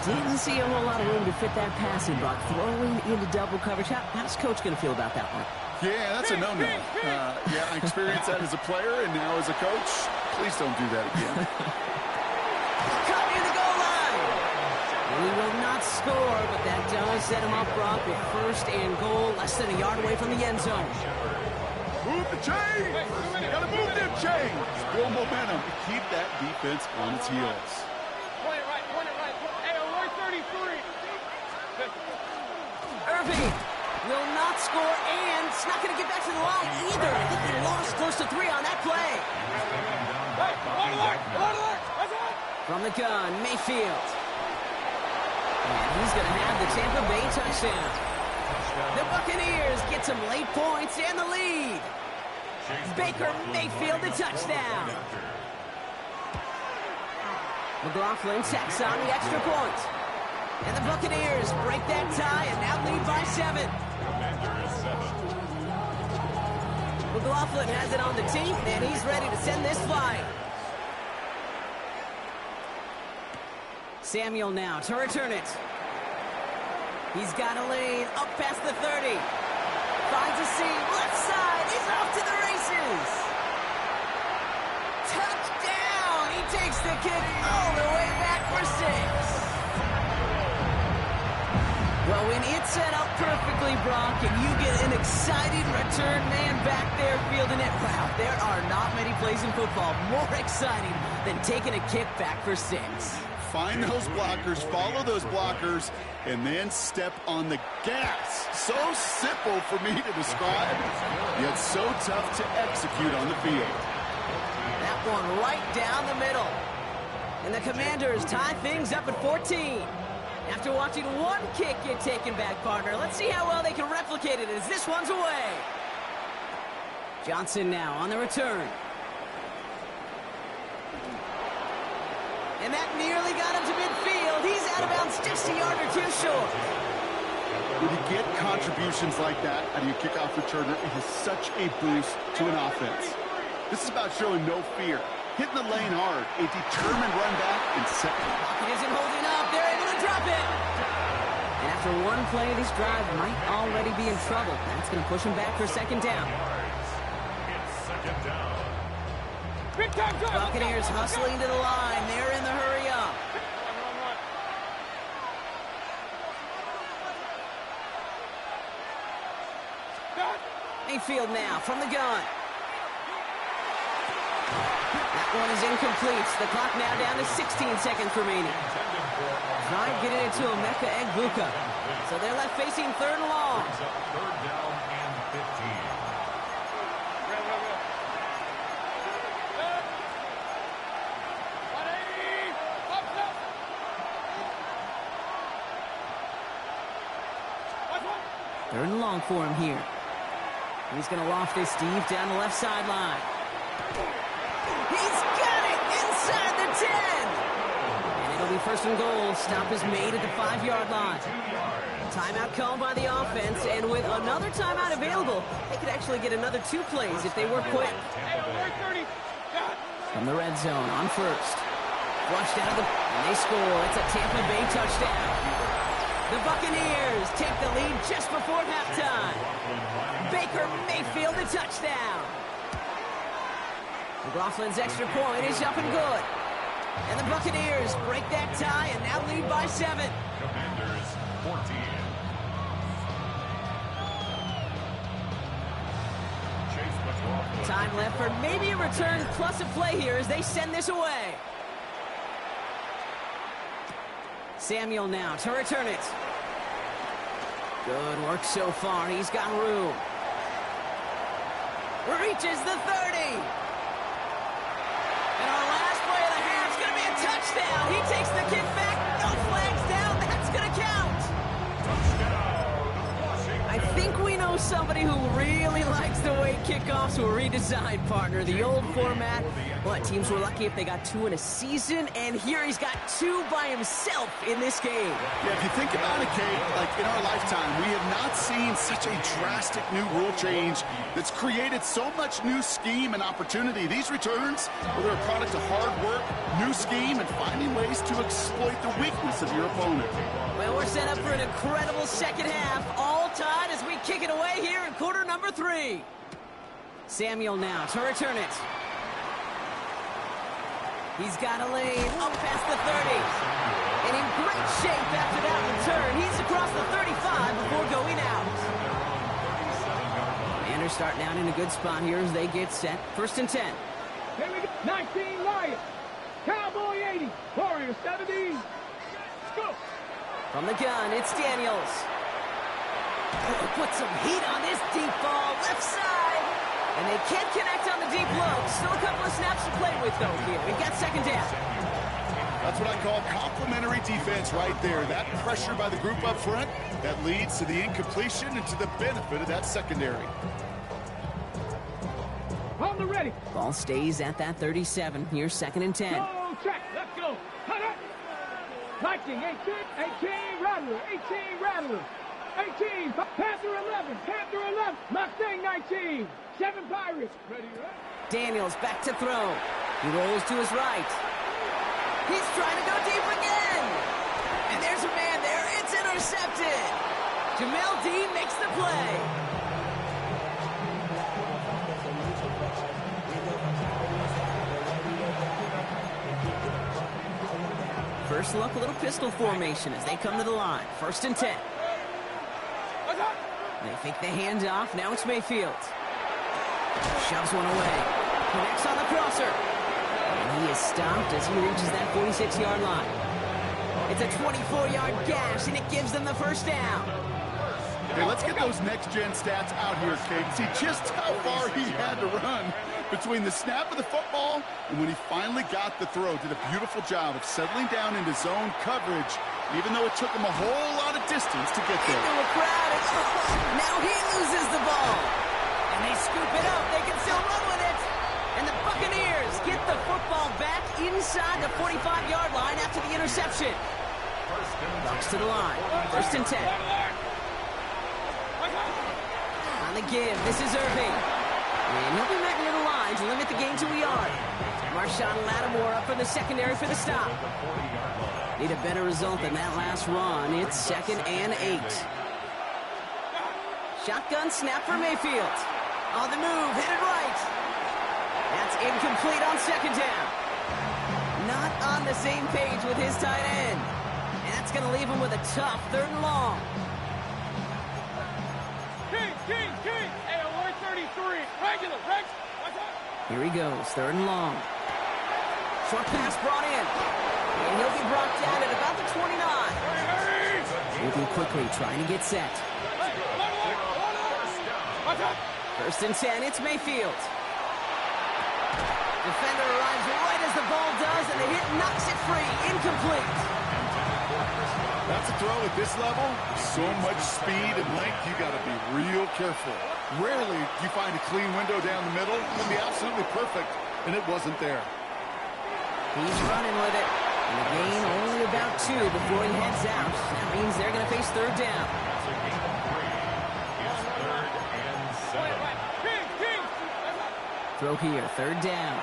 Didn't see a whole lot of room to fit that passing, but throwing into double coverage. How's Coach going to feel about that one? Yeah, that's a no-no. Yeah, I experienced that as a player, and now as a coach, please don't do that again. Cut near the goal line. He will not score, but that does set him up, Brock, with first and goal, less than a yard away from the end zone. Move the chains! Gotta move them chains! Build momentum to keep that defense on its heels. Point it right. Hey, alert 33. Irving will not score, and it's not going to get back to the line either. I think he lost close to 3 on that play. From the gun, Mayfield. And he's going to have the Tampa Bay touchdown. The Buccaneers get some late points and the lead. Baker Mayfield, the touchdown. McLaughlin tacks on the extra point. And the Buccaneers break that tie and now lead by 7. McLaughlin has it on the tee, and he's ready to send this flying. Samuel now to return it. He's got a lane up past the 30. Finds a seam, left side, he's off to the races. Touchdown! He takes the kick all the way back for 6. Well, when it's set up perfectly, Brock, and you get an exciting return man back there fielding it, wow, there are not many plays in football more exciting than taking a kick back for 6. Find those blockers, follow those blockers, and then step on the gas. So simple for me to describe, yet so tough to execute on the field. That one right down the middle. And the Commanders tie things up at 14. After watching one kick get taken back, partner, let's see how well they can replicate it as this one's away. Johnson now on the return. And that nearly got him to midfield. He's out of bounds just a yard or 2 short. When you get contributions like that out of your kickoff returner, it is such a boost to an offense. This is about showing no fear, hitting the lane hard, a determined run back in second. Pocket isn't holding up. They're able to drop it. And after one play, this drive might already be in trouble. That's going to push him back for second down. Buccaneers hustling to the line. They're in the hurry up. Mayfield now from the gun. That one is incomplete. The clock now down to 16 seconds remaining. Drive getting it to Emeka Egbuka. So they're left facing third and long. Third down and 15. Third and long for him here. He's going to loft this deep down the left sideline. He's got it inside the 10. And it'll be first and goal. Stop is made at the 5-yard line. Timeout called by the offense, and with another timeout available, they could actually get another 2 plays if they were quick. From the red zone on first. Flushed out of the... and they score. It's a Tampa Bay touchdown. The Buccaneers take the lead just before halftime. Baker Mayfield, the touchdown. McLaughlin's extra point is up and good. And the Buccaneers break that tie and now lead by 7. Commanders 14. Time left for maybe a return plus a play here as they send this away. Samuel now to return it. Good work so far. He's got room. Reaches the 30. And our last play of the half is going to be a touchdown. He takes the kick back. No flags down. That's going to count. I think we know know somebody who really likes the way kickoffs were redesigned, partner. The old format, but teams were lucky if they got 2 in a season, and here he's got 2 by himself in this game. Yeah, if you think about it, Kate, like in our lifetime, we have not seen such a drastic new rule change that's created so much new scheme and opportunity. These returns, well, they're a product of hard work, new scheme, and finding ways to exploit the weakness of your opponent. Well, we're set up for an incredible second half, all tied as we kick it away here in quarter number 3. Samuel now to return it. He's got a lane up past the 30. And in great shape after that return. He's across the 35 before going out. Commanders starting out in a good spot here as they get set. 1st and 10. Here we go. 19 Lions. Cowboy 80. Warrior 70. Go. From the gun, it's Daniels. Oh, put some heat on this deep ball, left side. And they can't connect on the deep low. Still a couple of snaps to play with, though, here. We've got 2nd down. That's what I call complementary defense right there. That pressure by the group up front, that leads to the incompletion and to the benefit of that secondary. On the ready. Ball stays at that 37. Here's 2nd and 10. Go, check. Let's go. Cut it. 19, 18, Rattler, 18, Rattler, 18, Panther 11, Panther 11, Mustang 19, 7 Pirates. Ready, right? Daniels back to throw. He rolls to his right. He's trying to go deep again. And there's a man there. It's intercepted. Jamel Dean makes the play. First look, a little pistol formation as they come to the line. 1st and 10. They fake the handoff. Now it's Mayfield. Shoves one away. Connects on the crosser. And he is stopped as he reaches that 46-yard line. It's a 24-yard gash, and it gives them the 1st down. Hey, let's get those next-gen stats out here, Kate. See just how far he had to run between the snap of the football and when he finally got the throw. Did a beautiful job of settling down into zone coverage, even though it took him a whole lot of distance to get there. Into a crowd, and now he loses the ball. And they scoop it up. They can still run with it. And the Buccaneers get the football back inside the 45-yard line after the interception. Bucks to the line. 1st and 10. On the give, this is Irving. And he'll be right near the line to limit the gain to a yard. Marshawn Lattimore up from the secondary for the stop. Need a better result than that last run. It's 2nd and 8. Shotgun snap for Mayfield. On the move, hit it right. That's incomplete on 2nd down. Not on the same page with his tight end. And that's going to leave him with a tough 3rd and long. King, AOR 33, regular, Rex. Here he goes, 3rd and long. Short pass brought in. And he'll be brought down at about the 29. Moving quickly, trying to get set. 1st and 10, it's Mayfield. Defender arrives right as the ball does, and the hit knocks it free. Incomplete. That's a throw at this level. So much speed and length, you got to be real careful. Rarely do you find a clean window down the middle. It can be absolutely perfect, and it wasn't there. He's running with it. And the gain only about 2 before he heads out. That means they're going to face 3rd down. Throw here, 3rd down.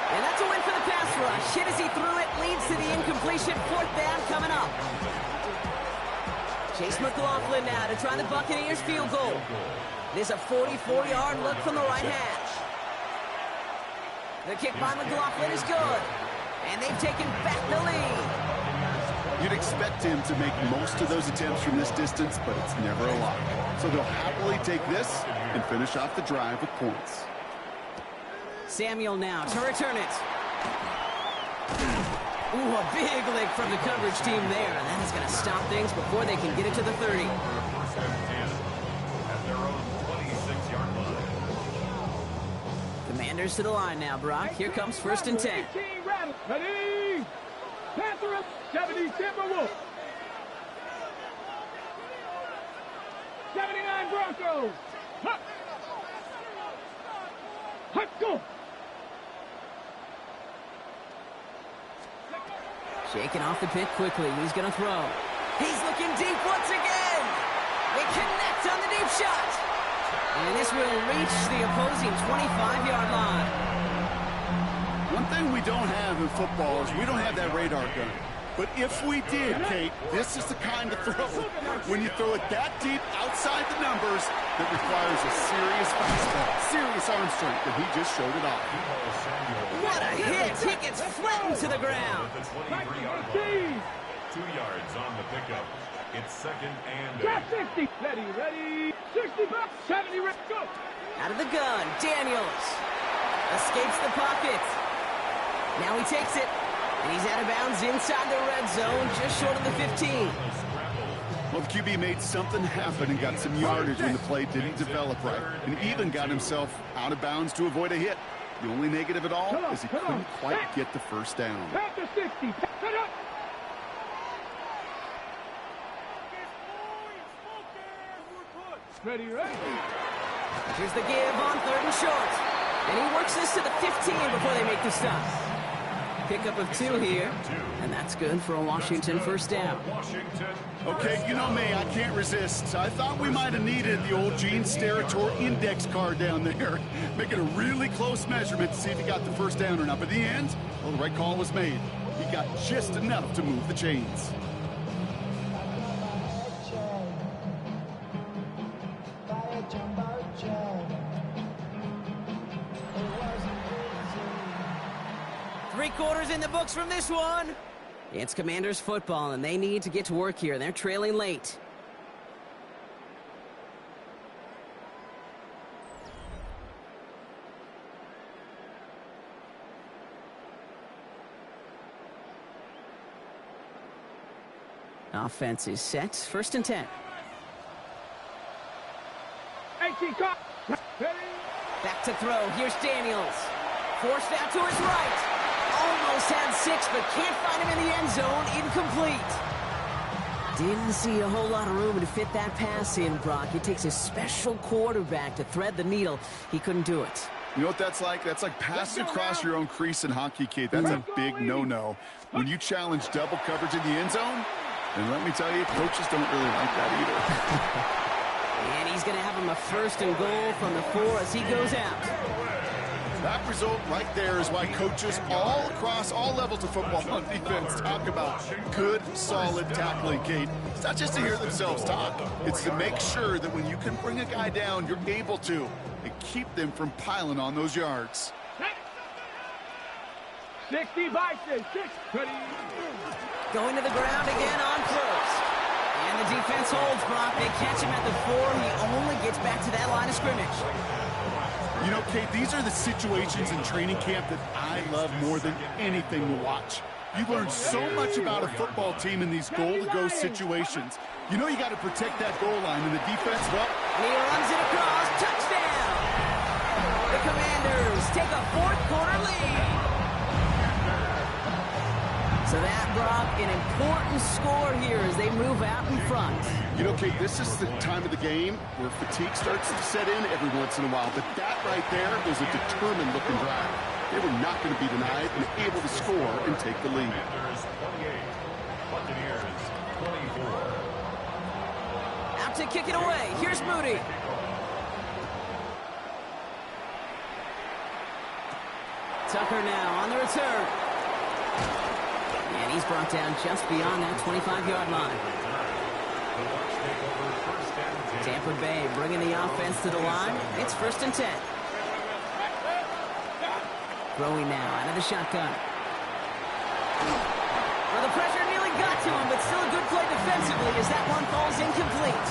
And that's a win for the pass rush. Hit as he threw it, leads to the incompletion. 4th down coming up. Chase McLaughlin now to try the Buccaneers field goal. There's a 44-yard look from the right hash. The kick by McLaughlin is good. And they've taken back the lead. You'd expect him to make most of those attempts from this distance, but it's never a lot. So they'll happily take this and finish off the drive with points. Samuel now to return it. Ooh, a big lick from the coverage team there. And that is going to stop things before they can get it to the 30. Commanders to the line now, Brock. Here comes 1st and 10. Ready? Panther 70 Timberwolves. Line Broncos. Hut. Hut, go. Shaking off the pit quickly. He's going to throw. He's looking deep once again. They connect on the deep shot. And this will reach the opposing 25-yard line. One thing we don't have in football is we don't have that radar gun. But if we did, Kate, this is the kind of throw when you throw it that deep outside the numbers that requires a serious fastball, serious arm strength, and he just showed it off. What a hit! He gets flattened to the ground. 2 yards on the pickup. It's second and Got 60. Ready. 65, 70, go. Out of the gun, Daniels escapes the pocket. Now he takes it, and he's out of bounds inside the red zone, just short of the 15. Well, the QB made something happen and got some yardage when the play didn't develop right, and even got himself out of bounds to avoid a hit. The only negative at all is he couldn't quite get the first down. Back to 60. Set up. Ready. Here's the give on 3rd and short. And he works this to the 15 before they make the stop. Pickup of 2 here, and that's good for a Washington first down. Okay, you know me, I can't resist. I thought we might have needed the old Gene Steratore index card down there, making a really close measurement to see if he got the first down or not. But in the end, well, the right call was made. He got just enough to move the chains. Three-quarters in the books from this one. It's Commanders football, and they need to get to work here. They're trailing late. Offense is set. 1st and 10. 18 cut. Back to throw. Here's Daniels. Forced out to his right. Almost had 6, but can't find him in the end zone. Incomplete. Didn't see a whole lot of room to fit that pass in, Brock. It takes a special quarterback to thread the needle. He couldn't do it. You know what that's like? That's like passing across your own crease in hockey, Kate. That's a big no-no. When you challenge double coverage in the end zone, and let me tell you, coaches don't really like that either. And he's going to have him a 1st and goal from the 4 as he goes out. That result right there is why coaches all across all levels of football on defense talk about good, solid tackling, Kate. It's not just to hear themselves talk. It's to make sure that when you can bring a guy down, you're able to, and keep them from piling on those yards. 60 by 6. Ready. Going to the ground again on throws. And the defense holds, Brock. They catch him at the 4. He only gets back to that line of scrimmage. You know, Kate, these are the situations in training camp that I love more than anything to watch. You learn so much about a football team in these goal-to-go situations. You know you got to protect that goal line, and the defense, well... And he runs it across. Touchdown! The Commanders take a 4th quarter lead. So that, Brock, an important score here as they move out in front. You know, Kate, this is the time of the game where fatigue starts to set in every once in a while. But that right there was a determined-looking drive. They were not going to be denied and able to score and take the lead. Out to kick it away. Here's Moody. Tucker now on the return. And he's brought down just beyond that 25-yard line. Tampa Bay bringing the offense to the line. It's 1st and 10. Throwing now out of the shotgun. Well, the pressure nearly got to him, but still a good play defensively as that one falls incomplete.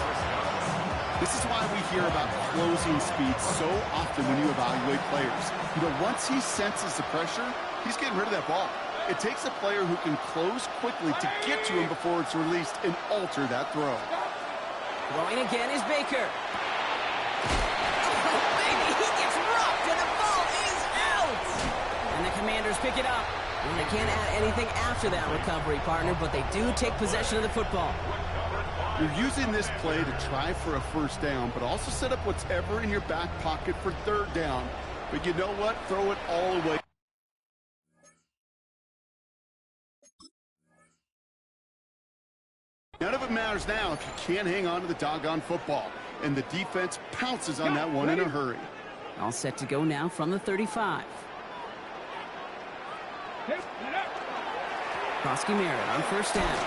This is why we hear about closing speed so often when you evaluate players. You know, once he senses the pressure, he's getting rid of that ball. It takes a player who can close quickly to get to him before it's released and alter that throw. Throwing again is Baker. Oh, baby, he gets rocked and the ball is out. And the Commanders pick it up. And they can't add anything after that recovery, partner, but they do take possession of the football. You're using this play to try for a first down, but also set up whatever in your back pocket for third down. But you know what? Throw it all away. None of it matters now if you can't hang on to the doggone football. And the defense pounces on that one in a hurry. All set to go now from the 35. Krosky Merritt on first down.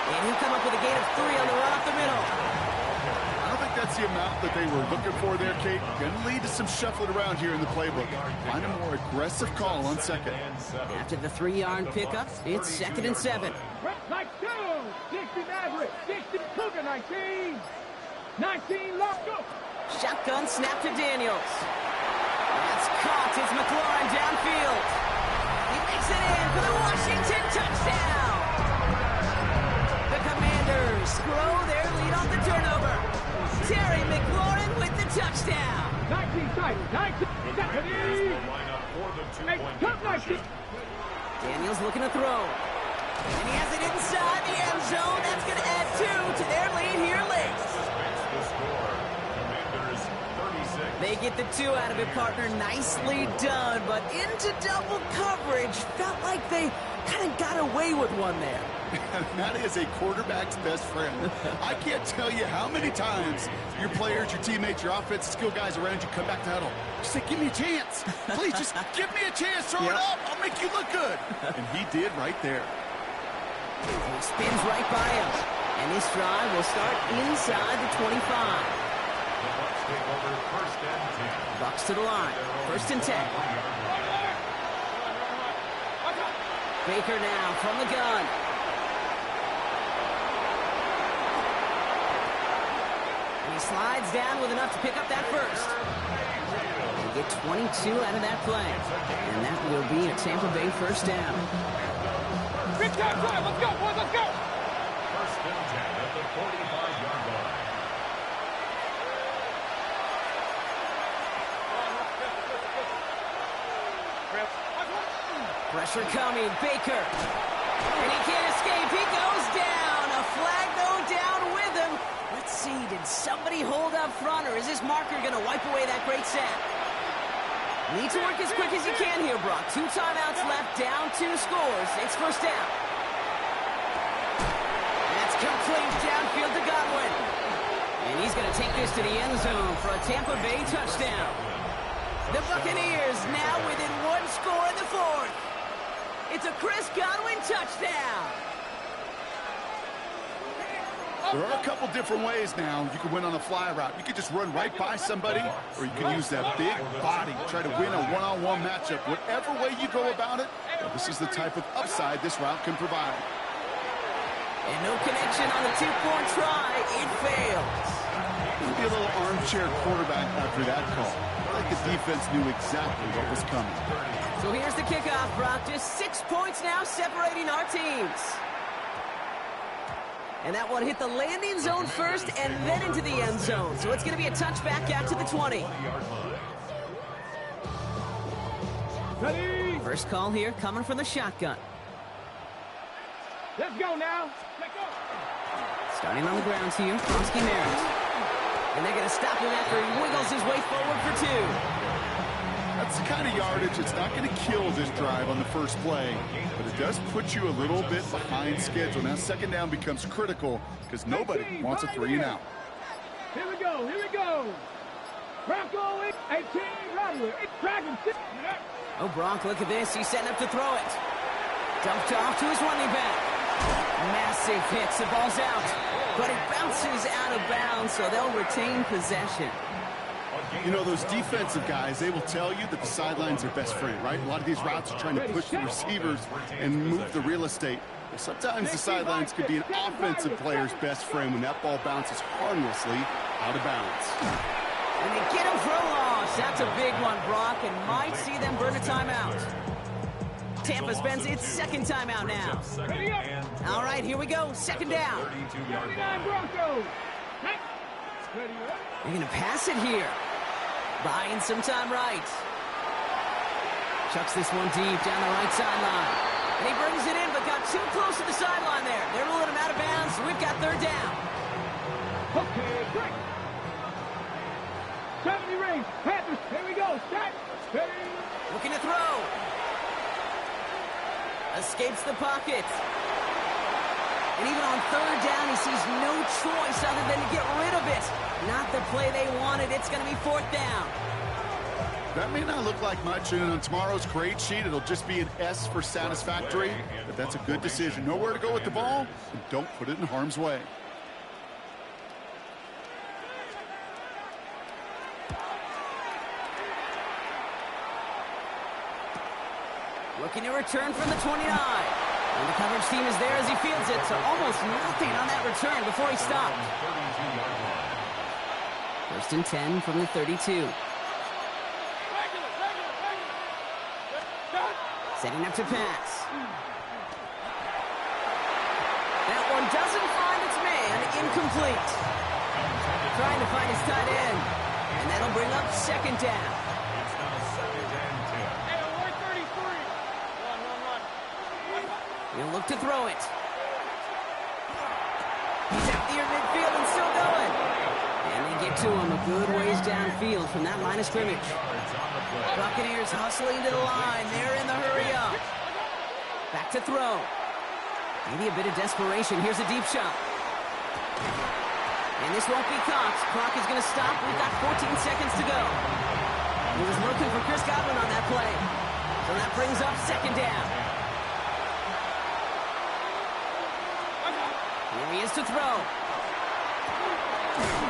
And he'll come up with a gain of 3 on the run up the middle. I don't think that's the amount that they were looking for there, Kate. Going to lead to some shuffling around here in the playbook. Find a more aggressive call on second. After the 3-yard pickup, it's 2nd and 7. Like 2, 60 Maverick, 60 Cougar, 19. 19 lock, go. Shotgun snap to Daniels. That's caught. It's McLaurin downfield. He makes it in for the Washington touchdown. The Commanders grow their lead on the turnover. Terry McLaurin with the touchdown. 19 tight, 19, 70. Hey, come 19. Daniels looking to throw. And he has it inside the end zone. That's going to add 2 to their lead here late. They get the 2 out of it, partner. Nicely done, but into double coverage. Felt like they kind of got away with one there. That is a quarterback's best friend. I can't tell you how many times your players, your teammates, your offensive skill guys around you come back to huddle. Just say, give me a chance. Please, just give me a chance. Throw it up. I'll make you look good. And he did right there. He spins right by him. And this drive will start inside the 25. Bucks to the line. 1st and 10. Baker now from the gun. And he slides down with enough to pick up that first. And get 22 out of that play. And that will be a Tampa Bay first down. Big time drive, let's go, boys, let's go. 1st and 10 at the 45-yard line. Pressure coming, Baker. And he can't escape, he goes down. A flag no down with him. Let's see, did somebody hold up front, or is this marker going to wipe away that great sack? Need to work as quick as you can here, Brock. 2 timeouts left, down 2 scores. It's first down. That's complete downfield to Godwin. And he's going to take this to the end zone for a Tampa Bay touchdown. The Buccaneers now within 1 score in the 4th. It's a Chris Godwin touchdown. There are a couple different ways now you can win on a fly route. You can just run right by somebody, or you can use that big body, try to win a one-on-one matchup. Whatever way you go about it, well, this is the type of upside this route can provide. And no connection on the 2-point try. It fails. Maybe a little armchair quarterback after that call. Like the defense knew exactly what was coming. So here's the kickoff, Brock. Just 6 points now separating our teams. And that one hit the landing zone first and then into the end zone. So it's going to be a touchback out to the 20. Ready? First call here coming from the shotgun. Let's go now. Let's go. Starting on the ground here, Krosky Merritt. And they're going to stop him after he wiggles his way forward for 2. That's the kind of yardage that's not going to kill this drive on the first play, but it does put you a little bit behind schedule. Now second down becomes critical because nobody wants a 3 and out. Here we go, here we go. Bronco 18, Rattler, Dragon 6. Oh, Brock, look at this. He's setting up to throw it. Dumped off to his running back. Massive hits. The ball's out. But it bounces out of bounds, so they'll retain possession. You know, those defensive guys, they will tell you that the sideline's their best friend, right? A lot of these routes are trying to push the receivers and move the real estate. Well, sometimes the sidelines could be an offensive player's best friend when that ball bounces harmlessly out of bounds. And they get him for a loss. That's a big one, Brock, and might see them burn a timeout. Tampa spends its 2nd timeout now. All right, here we go. 2nd down. 39 Broncos. They're going to pass it here. Buying some time right. Chucks this one deep down the right sideline. And he brings it in, but got too close to the sideline there. They're ruling him out of bounds, so we've got 3rd down. Okay, break. 70 rings. Panthers, here we go. Start. Ready. Looking to throw. Escapes the pocket. And even on third down, he sees no choice other than to get rid of it. Not the play they wanted. It's going to be fourth down. That may not look like much, and on tomorrow's grade sheet, it'll just be an S for satisfactory, but that's a good decision. Nowhere to go with the ball, and don't put it in harm's way. Looking to return from the 29. And the coverage team is there as he fields it, so almost nothing on that return before he stopped. First and 10 from the 32. Setting up to pass. That one doesn't find its man. Incomplete. Trying to find his tight end. And that'll bring up second down. It's now second and 10. Hey, we're 33. Run. He'll look to throw it. He's out near midfield and still going. And they get to him a good ways downfield from that line of scrimmage. Buccaneers hustling to the line. They're in the hurry up. Back to throw. Maybe a bit of desperation. Here's a deep shot. And this won't be caught. Clock is going to stop. We've got 14 seconds to go. He was looking for Chris Godwin on that play. So that brings up second down. Here he is to throw.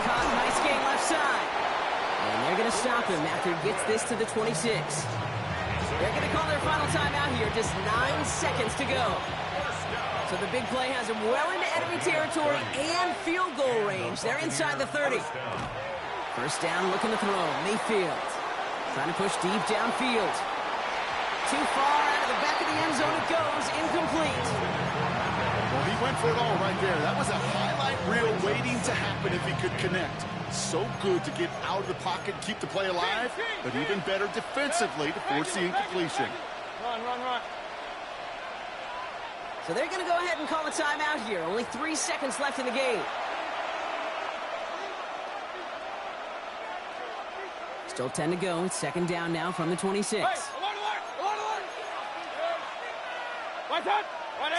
Caught. Nice game left side. And they're going to stop him after he gets this to the 26. They're going to call their final timeout here. Just 9 seconds to go. So the big play has him well into enemy territory and field goal range. They're inside the 30. First down, looking to throw. Mayfield trying to push deep downfield. Too far out of the back of the end zone it goes. Incomplete. Well, he went for it all right there. That was a highlight reel waiting to happen if he could connect. So good to get out of the pocket and keep the play alive, but even better defensively to force the incompletion. Run. So they're going to go ahead and call a timeout here. Only 3 seconds left in the game. Still 10 to go. Second down now from the 26.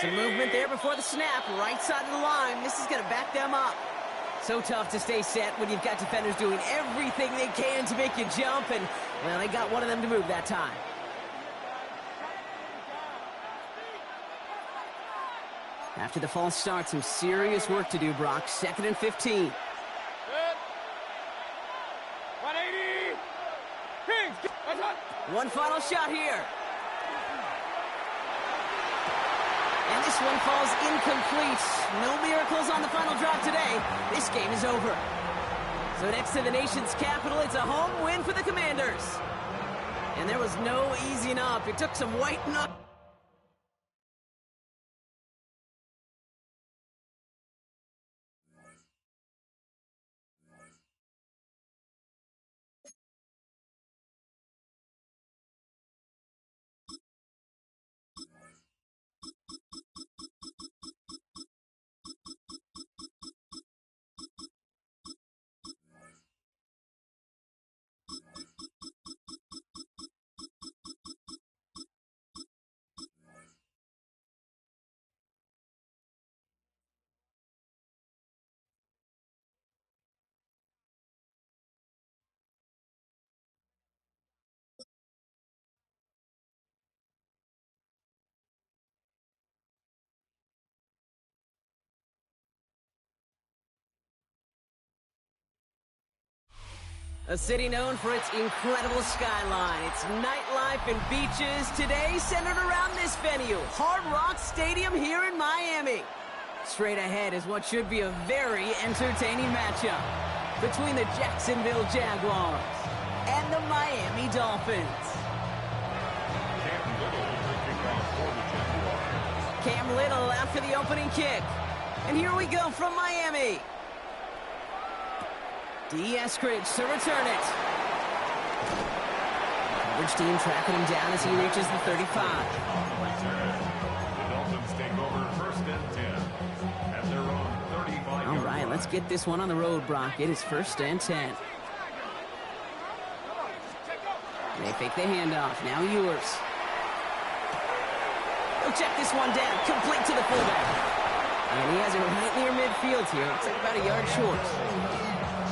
Some movement there before the snap. Right side of the line. This is going to back them up. So tough to stay set when you've got defenders doing everything they can to make you jump. And, well, they got one of them to move that time. After the false start, some serious work to do, Brock. Second and 15. Good. 180. Kings. One final shot here. And this one falls incomplete. No miracles on the final drive today. This game is over. So next to the nation's capital, it's a home win for the Commanders. And there was no easing up. It took some white knuckles. A city known for its incredible skyline, its nightlife and beaches, today centered around this venue, Hard Rock Stadium here in Miami. Straight ahead is what should be a very entertaining matchup between the Jacksonville Jaguars and the Miami Dolphins. Cam Little after the opening kick. And here we go from Miami. D. Eskridge to return it. Coverage team tracking him down as he reaches the 35. The Dolphins take over first and 10 at their own 35. All right, Let's get this one on the road, Brock. It is 1st and 10. They fake the handoff. Now Ewers. He'll check this one down. Complete to the fullback. And he has it right near midfield here. It's like about a yard short.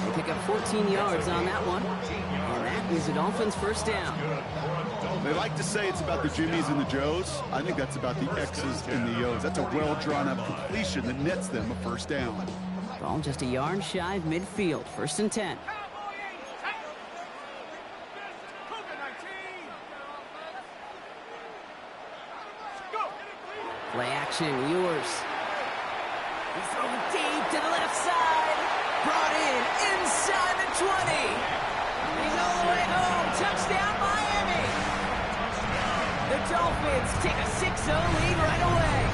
They pick up 14 yards on that one. And that is the Dolphins' 1st down. They like to say it's about the Jimmies and the Joes. I think that's about the X's and the O's. That's a well-drawn-up completion that nets them a 1st down. Ball just a yard shy of midfield. 1st and 10. Play action, Ewers. He's throwing deep to the left side. Brought in inside the 20. He's all the way home. Touchdown, Miami. The Dolphins take a 6-0 lead right away.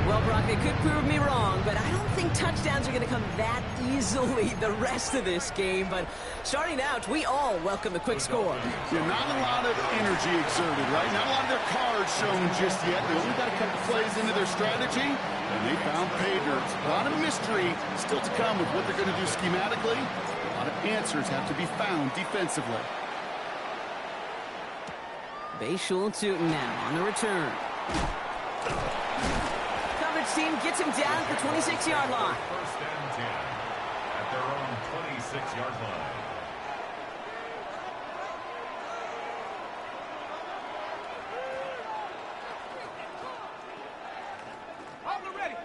Well, Brock, they could prove me wrong, but I don't think touchdowns are going to come that easily the rest of this game. But starting out, we all welcome the quick score. Yeah, not a lot of energy exerted, right? Not a lot of their cards shown just yet. They only got a couple plays into their strategy, and they found pay dirt. A lot of mystery still to come with what they're going to do schematically. A lot of answers have to be found defensively. Bayshul and Tootin now on the return. Coverage team gets him down at the 26-yard line. 1st and 10 at their own 26-yard line.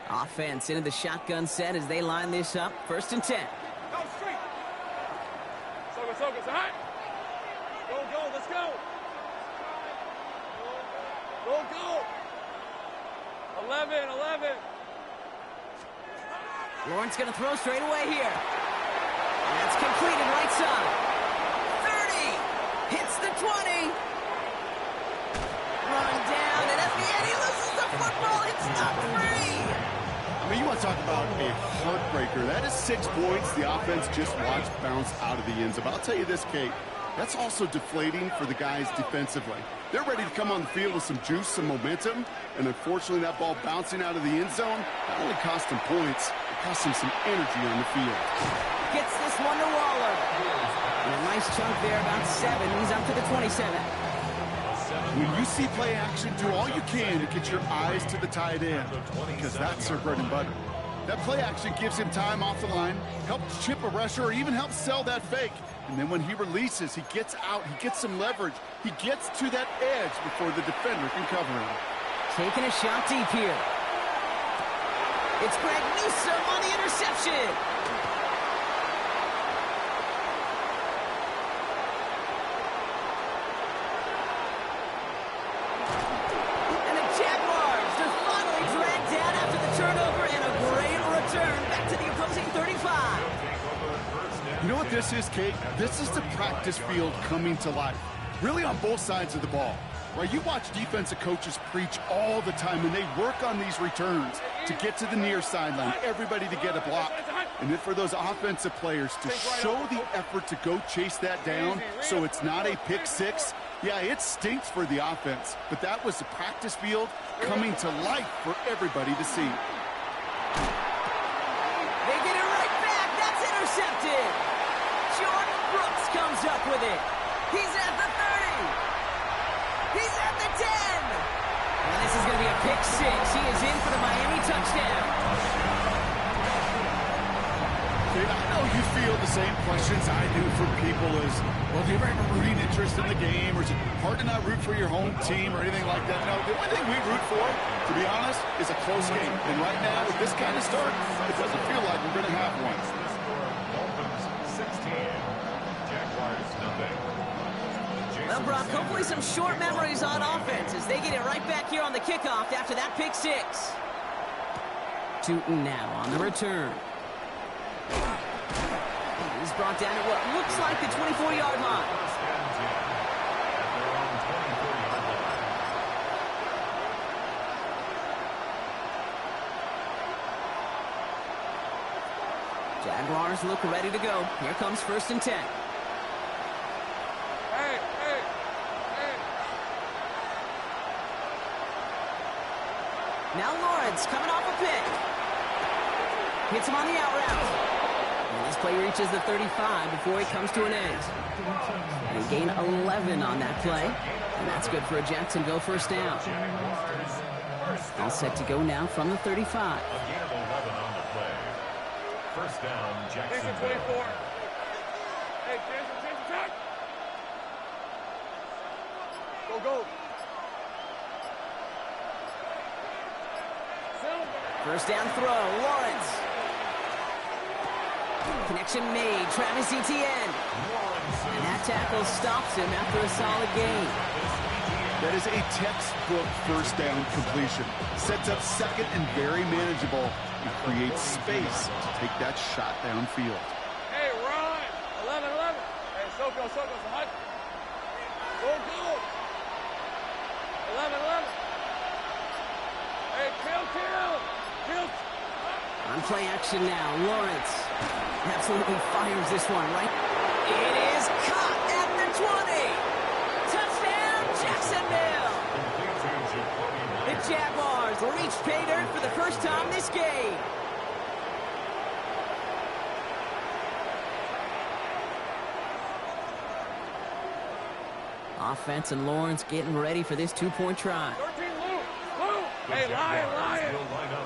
Offense into the shotgun set as they line this up. 1st and 10. Go straight. Soga, hot. Go, let's go. Go. 11. Lawrence going to throw straight away here. That's completed right side. 30. Hits the 20. Run down, and at the end he loses the football. It's not free. I mean, you want to talk about a heartbreaker. That is 6 points the offense just watched bounce out of the end zone. But I'll tell you this, Kate, that's also deflating for the guys defensively. They're ready to come on the field with some juice, some momentum, and unfortunately that ball bouncing out of the end zone not only cost them points, it cost them some energy on the field. Gets this one to Waller. And a nice chunk there, about 7. He's up to the 27. When you see play action, do all you can to get your eyes to the tight end, because that's their bread and butter. That play action gives him time off the line, helps chip a rusher, or even helps sell that fake. And then when he releases, he gets out, he gets some leverage. He gets to that edge before the defender can cover him. Taking a shot deep here. It's Greg Newsome on the interception. And the Jaguars, they're finally dragged down after the turnover and a great return back to the opposing 35. You know what this is, Kate? This is the practice field coming to life. Really on both sides of the ball. Right, you watch defensive coaches preach all the time, and they work on these returns to get to the near sideline, everybody to get a block. And then for those offensive players to show the effort to go chase that down so it's not a pick six, yeah, it stinks for the offense. But that was the practice field coming to life for everybody to see. They get it right back. That's intercepted. Jordan Brooks comes up with it. He's at the 30. He's at the 10. And this is going to be a pick six. He is in for the Miami touchdown. Kate, I know you feel the same questions I do from people as, well, do you ever have a rooting interest in the game? Or is it hard to not root for your home team or anything like that? No, the only thing we root for, to be honest, is a close game. And right now, with this kind of start, it doesn't feel like we're going to have one. Dolphins 16, Jaguars nothing. Well, Brock, hopefully some short memories on offense as they get it right back here on the kickoff after that pick six. Tootin now on the return. He's brought down at what looks like the 24-yard line. Jaguars look ready to go. Here comes 1st and 10. Now Lawrence coming off a pick. Hits him on the out route. And this play reaches the 35 before he comes to an end. And gain 11 on that play. And that's good for a Jacksonville first down. All set to go now from the 35. A gain of 11 on the play. First down, Jacksonville. 24. Hey, change attack. Go. First down throw, Lawrence. Connection made, Travis Etienne. And that tackle stops him after a solid gain. That is a textbook first down completion. Sets up second and very manageable. And creates space to take that shot downfield. Hey, Ron. 11. Hey, Soko, hot. Go. 11. Hey, kill. On play action now, Lawrence absolutely fires this one, right? It is caught at the 20. Touchdown, Jacksonville. The Jaguars reach pay dirt for the first time this game. Offense and Lawrence getting ready for this two-point try. 13, Lou. Hey, Lion.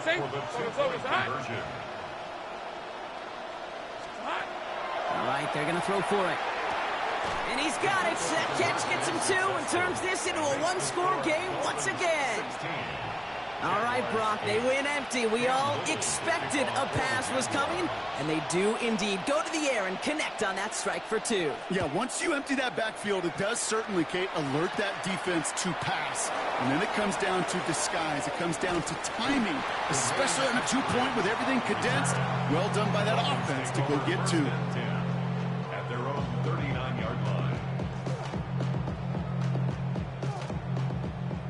Sink. Focus, hot. All right, they're going to throw for it. And he's got it. That catch gets him two and turns this into a one-score game once again. All right, Brock, they win empty. We all expected a pass was coming, and they do indeed go to the air and connect on that strike for two. Yeah, once you empty that backfield, it does certainly, Kate, alert that defense to pass. And then it comes down to disguise. It comes down to timing, especially on a two-point with everything condensed. Well done by that offense to go get two. At their own 39-yard line.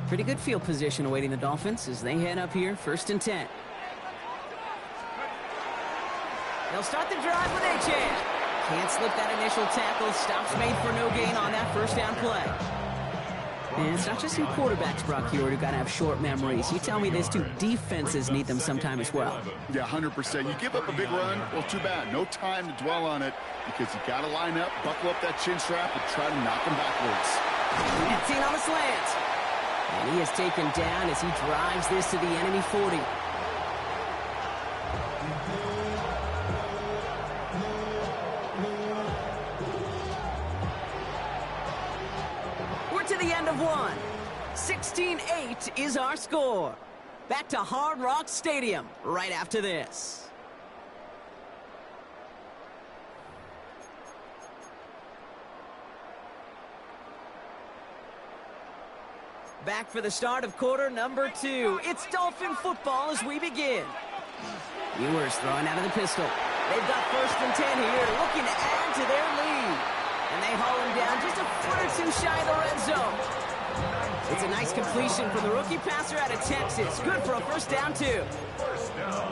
Pretty good field position awaiting the Dolphins as they head up here, 1st and 10. They'll start the drive with Achane. Can't slip that initial tackle. Stops made for no gain on that first down play. And it's not just you quarterbacks, Brock Hewitt, who got to have short memories. You tell me this too, defenses need them sometime as well. Yeah, 100%. You give up a big run, well, too bad. No time to dwell on it because you got to line up, buckle up that chin strap, and try to knock them backwards. 15 on the slant. And he is taken down as he drives this to the enemy 40. We're to the end of one. 16-8 is our score. Back to Hard Rock Stadium right after this. Back for the start of quarter number 2. It's Dolphin football as we begin. Ewers throwing out of the pistol. They've got 1st and 10 here, looking to add to their lead. And they haul him down just a foot or two shy of the red zone. It's a nice completion from the rookie passer out of Texas. Good for a first down, too.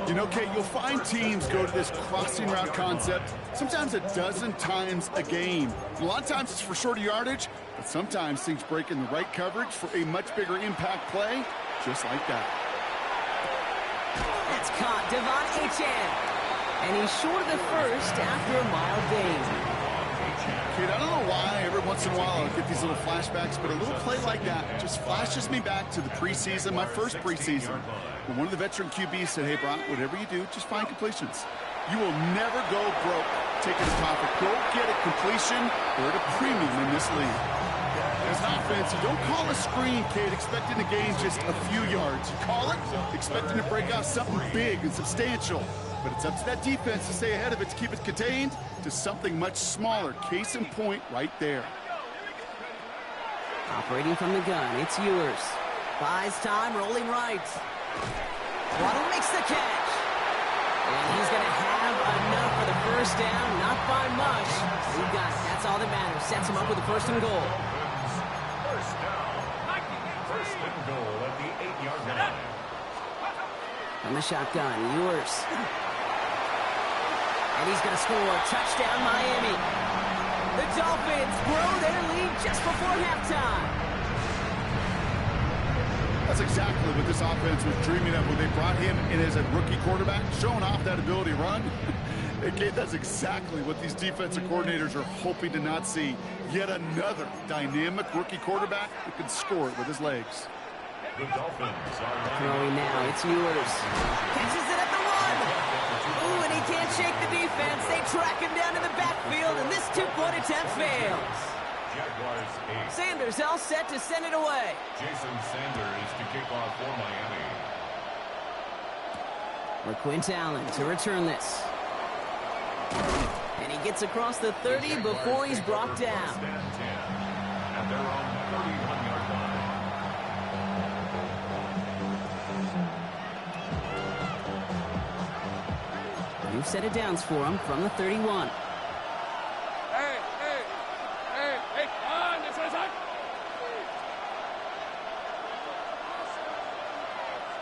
You know, Kate, you'll find teams go to this crossing route concept sometimes a dozen times a game. A lot of times it's for shorter yardage, but sometimes things break in the right coverage for a much bigger impact play, just like that. That's caught, Devon Achane. And he's short of the first after a mild gain. Kid, I don't know why every once in a while I'll get these little flashbacks, but a little play like that just flashes me back to the preseason, my first preseason. When one of the veteran QBs said, hey, Brock, whatever you do, just find completions. You will never go broke taking a topic. Go get a completion. They're at a premium in this league. As an offense, you don't call a screen, kid, expecting to gain just a few yards. You call it expecting to break out something big and substantial. But it's up to that defense to stay ahead of it, to keep it contained to something much smaller. Case in point right there. Operating from the gun, it's Ewers. Buys time, rolling right. Waddle makes the catch. And he's going to have enough for the first down, not by much. He got it. That's all that matters. Sets him up with a 1st and goal. First down. 1st and goal at the 8-yard line. From the shotgun, Ewers. And he's going to score. Touchdown, Miami. The Dolphins grow their lead just before halftime. That's exactly what this offense was dreaming of when they brought him in as a rookie quarterback, showing off that ability to run. Okay, that's exactly what these defensive coordinators are hoping to not see. Yet another dynamic rookie quarterback who can score it with his legs. The Dolphins are Throwing now, it's yours. Catches it at the 1. Ooh, and he can't shake the defense. They track him down in the backfield, and this two-point attempt fails. Jaguars 8. Sanders all set to send it away. Jason Sanders to kick off for Miami. Quint Allen to return this. And he gets across the 30 before he's brought down. First and 10 at their own 31-yard line. New set of downs for him from the 31. Hey, on, this is it.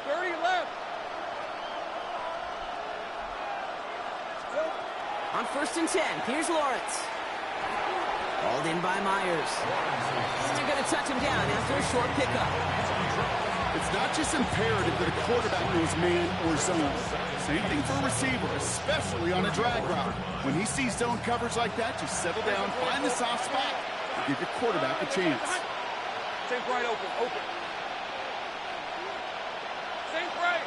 30 left. On 1st and 10, here's Lawrence. Hauled in by Myers. And they're going to touch him down after a short pickup. It's not just imperative that a quarterback knows man or zone. Same thing for a receiver, especially on a drag route. When he sees zone coverage like that, just settle down, find the soft spot, and give your quarterback a chance. Sink right open. Sink right.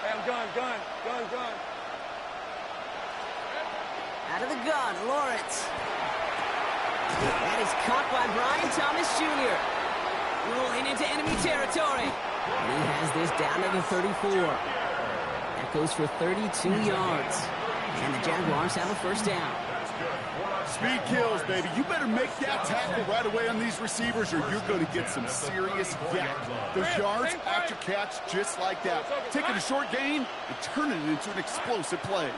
Hey, I'm gun. Out of the gun, Lawrence. That is caught by Brian Thomas Jr. Rolling into enemy territory. And he has this down to the 34. That goes for 32 yards. And the Jaguars have a first down. Speed kills, baby. You better make that tackle right away on these receivers or you're going to get some serious yak. Those yards after catch just like that. Taking a short gain and turning it into an explosive play.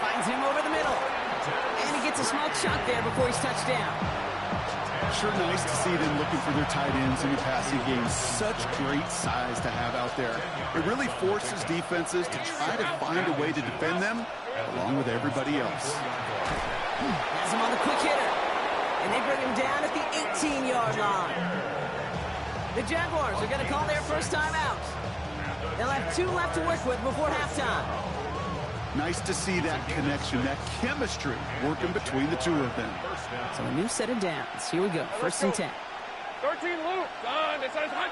Finds him over the middle. And he gets a small chunk there before he's touched down. Sure nice to see them looking for their tight ends in the passing game. Such great size to have out there. It really forces defenses to try to find a way to defend them along with everybody else. Has him on the quick hitter. And they bring him down at the 18-yard line. The Jaguars are going to call their first time out. They'll have 2 left to work with before halftime. Nice to see that connection, that chemistry working between the two of them. So a new set of downs. Here we go. 1st and 10. 13 loop. Done. This is hot.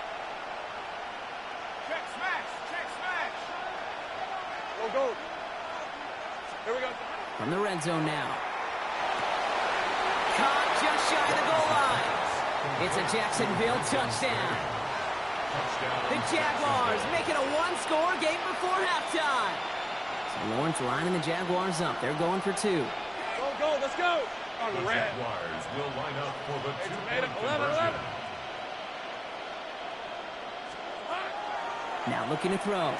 Check smash. Go. Here we go. From the red zone now. Caught just shy of the goal line. It's a Jacksonville touchdown. The Jaguars making a 1-score game before halftime. So Lawrence lining the Jaguars up. They're going for 2. Go. Let's go. On The the red. Jaguars will line up for the Made up 2-point 11. conversion. Now looking to throw.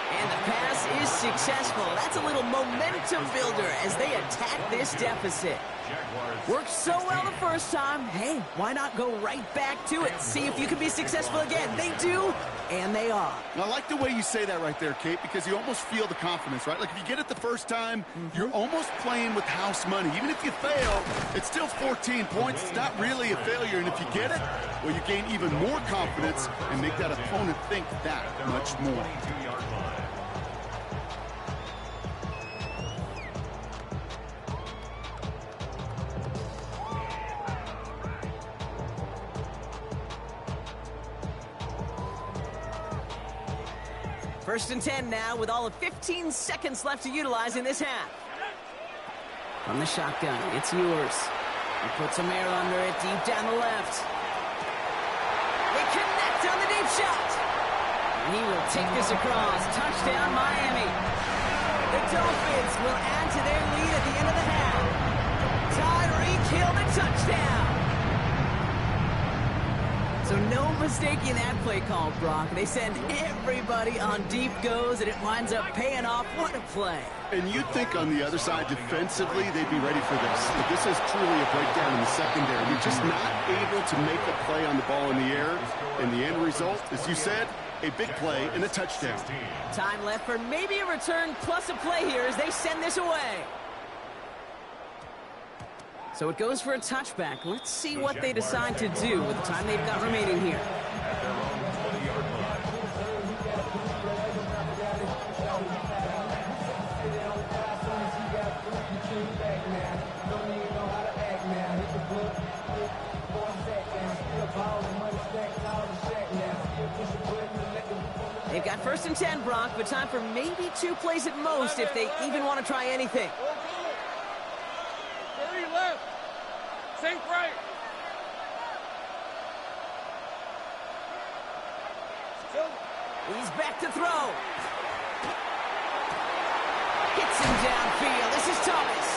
And the pass is successful. That's a little momentum builder as they attack this deficit. Jaguars Worked so well the first time. Hey, why not go right back to it? See if you can be successful again. They do, and they are. And I like the way you say that right there, Kate, because you almost feel the confidence, right? Like if you get it the first time, you're almost playing with house money. Even if you fail, it's still 14 points. It's not really a failure. And if you get it, well, you gain even more confidence and make that opponent think that much more. 22-yard line. First and 10 now with all of 15 seconds left to utilize in this half. From the shotgun, it's yours. He puts some air under it deep down the left. They connect on the deep shot. And he will take this across. Touchdown, Miami. The Dolphins will add to their lead at the end of the half. Tyreek Hill, the touchdown. So no mistaking that play call, Brock. They send everybody on deep goes, and it winds up paying off. What a play. And you'd think on the other side, defensively, they'd be ready for this. But this is truly a breakdown in the secondary. You're just not able to make a play on the ball in the air. And the end result, as you said, a big play and a touchdown. Time left for maybe a return plus a play here as they send this away. So it goes for a touchback. Let's see what they decide to do with the time they've got remaining here. At their own 20-yard line. They've got 1st and 10, Brock, but time for maybe 2 plays at most if they even want to try anything. 30 left. Sink right. He's back to throw. Hits him downfield. This is Thomas.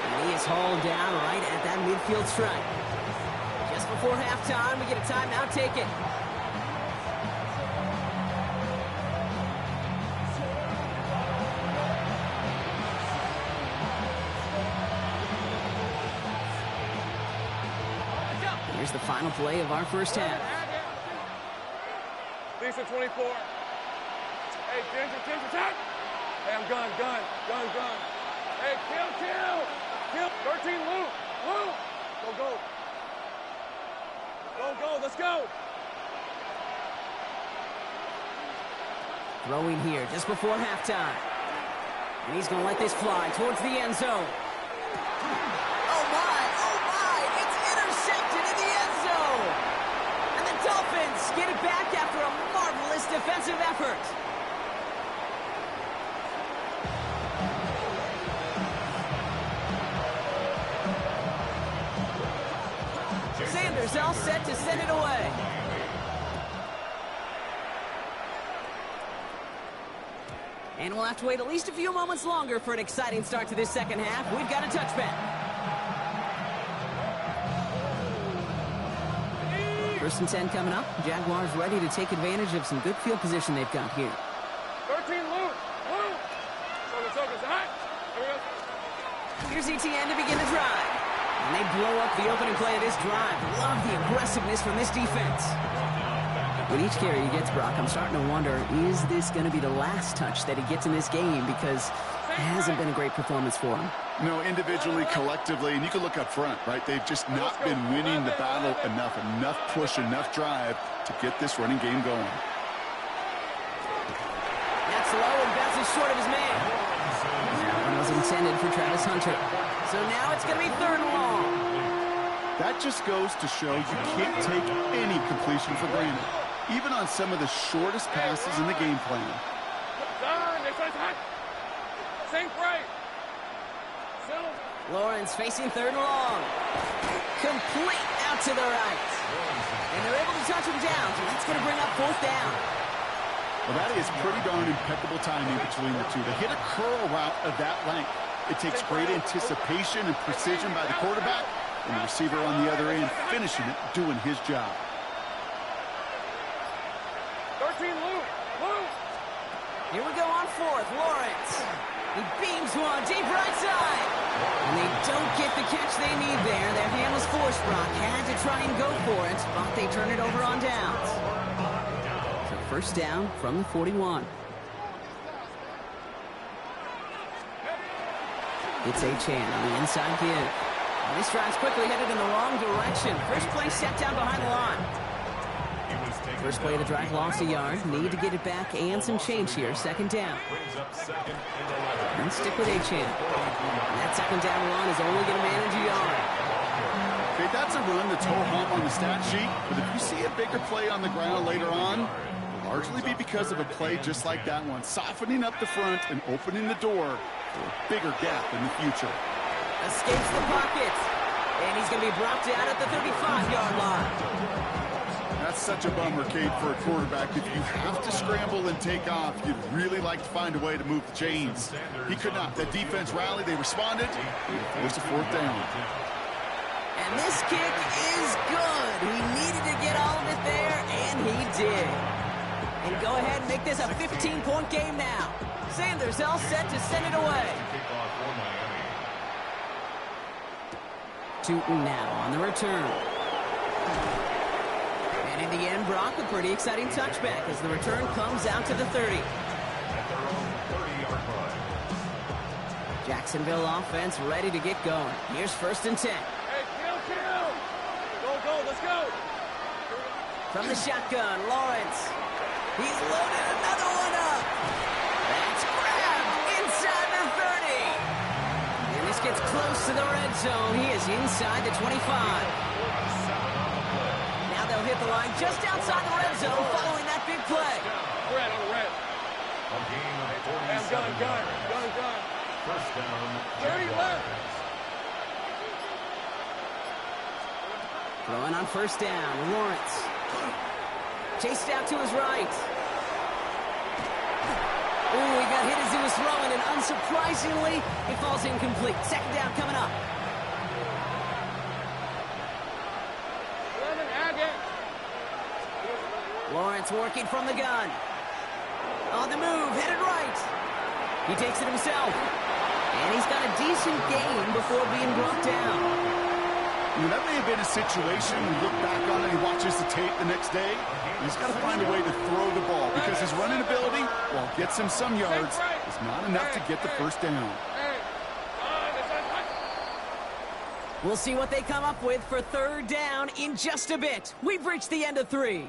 And he is hauled down right at that midfield stripe. Just before halftime, we get a timeout taken. Here's the final play of our first half. Lisa 24. Hey, Ginger, tap. Hey, I'm gun. Hey, kill. 13, Luke. Go, let's go. Throwing here just before halftime. And he's going to let this fly towards the end zone. Oh my, it's intercepted in the end zone. And the Dolphins get it back after a marvelous defensive effort. Sanders all set to send it away. And we'll have to wait at least a few moments longer for an exciting start to this second half. We've got a touchback. 1st and 10 coming up. Jaguars ready to take advantage of some good field position they've got here. 13, Luke. Here's ETN to begin the drive. And they blow up the opening play of this drive. Love the aggressiveness from this defense. With each carry he gets, Brock, I'm starting to wonder, is this going to be the last touch that he gets in this game? Because it hasn't been a great performance for him. No, individually, collectively, and you can look up front, right? They've just not been winning the battle enough push, enough drive to get this running game going. That's low and bounces short of his man. That one was intended for Travis Hunter. So now it's going to be 3rd and long. That just goes to show you can't take any completion for granted, even on some of the shortest passes in the game plan. Sink right. Lawrence facing 3rd and long. Complete out to the right. And they're able to touch him down, so that's going to bring up 4th down. Well, that is pretty darn impeccable timing between the two. To hit a curl route of that length, it takes great anticipation and precision by the quarterback, and the receiver on the other end finishing it, doing his job. 13, Luke. Here we go on 4th. Lawrence. He beams one deep right side. And they don't get the catch they need there. Their hand was forced, Brock. Had to try and go for it, but they turn it over on downs. So 1st down from the 41. It's Achane on the inside give. And this drive's quickly headed in the wrong direction. First play set down behind the line. First play of the drive lost a yard. Need to get it back and some change here. 2nd down. And stick with Achane. That 2nd down run is only going to manage a yard. Okay, that's a run that's ho-hum on the stat sheet, but if you see a bigger play on the ground later on, it'll largely be because of a play just like that one, softening up the front and opening the door for a bigger gap in the future. Escapes the pocket. And he's going to be brought down at the 35-yard line. That's such a bummer, Kate, for a quarterback. If you have to scramble and take off, you'd really like to find a way to move the chains. He could not. That defense rallied. They responded. It was a 4th down. And this kick is good. He needed to get all of it there, and he did. And go ahead and make this a 15-point game now. Sanders all set to send it away. Tootin now on the return. And in the end, Brock, a pretty exciting touchback as the return comes out to the 30. Jacksonville offense ready to get going. Here's 1st and 10. Hey, kill. Go, let's go. From the shotgun, Lawrence. He's loaded another one up. That's grabbed inside the 30. And this gets close to the red zone. He is inside the 25. Now they'll hit the line just outside the red zone following that big play. Red on the red. A game of 47 Gun. First down. 30 left. Throwing on 1st down, Lawrence. Chased out to his right. Ooh, he got hit as he was throwing, and unsurprisingly, it falls incomplete. 2nd down coming up. 11, Agate. Lawrence working from the gun. On the move, headed right. He takes it himself. And he's got a decent gain before being brought down. That may have been a situation, we look back on it, he watches the tape the next day. He's got to find a way to throw the ball because his running ability, while it gets him some yards, is not enough to get the 1st down. We'll see what they come up with for 3rd down in just a bit. We've reached the end of 3.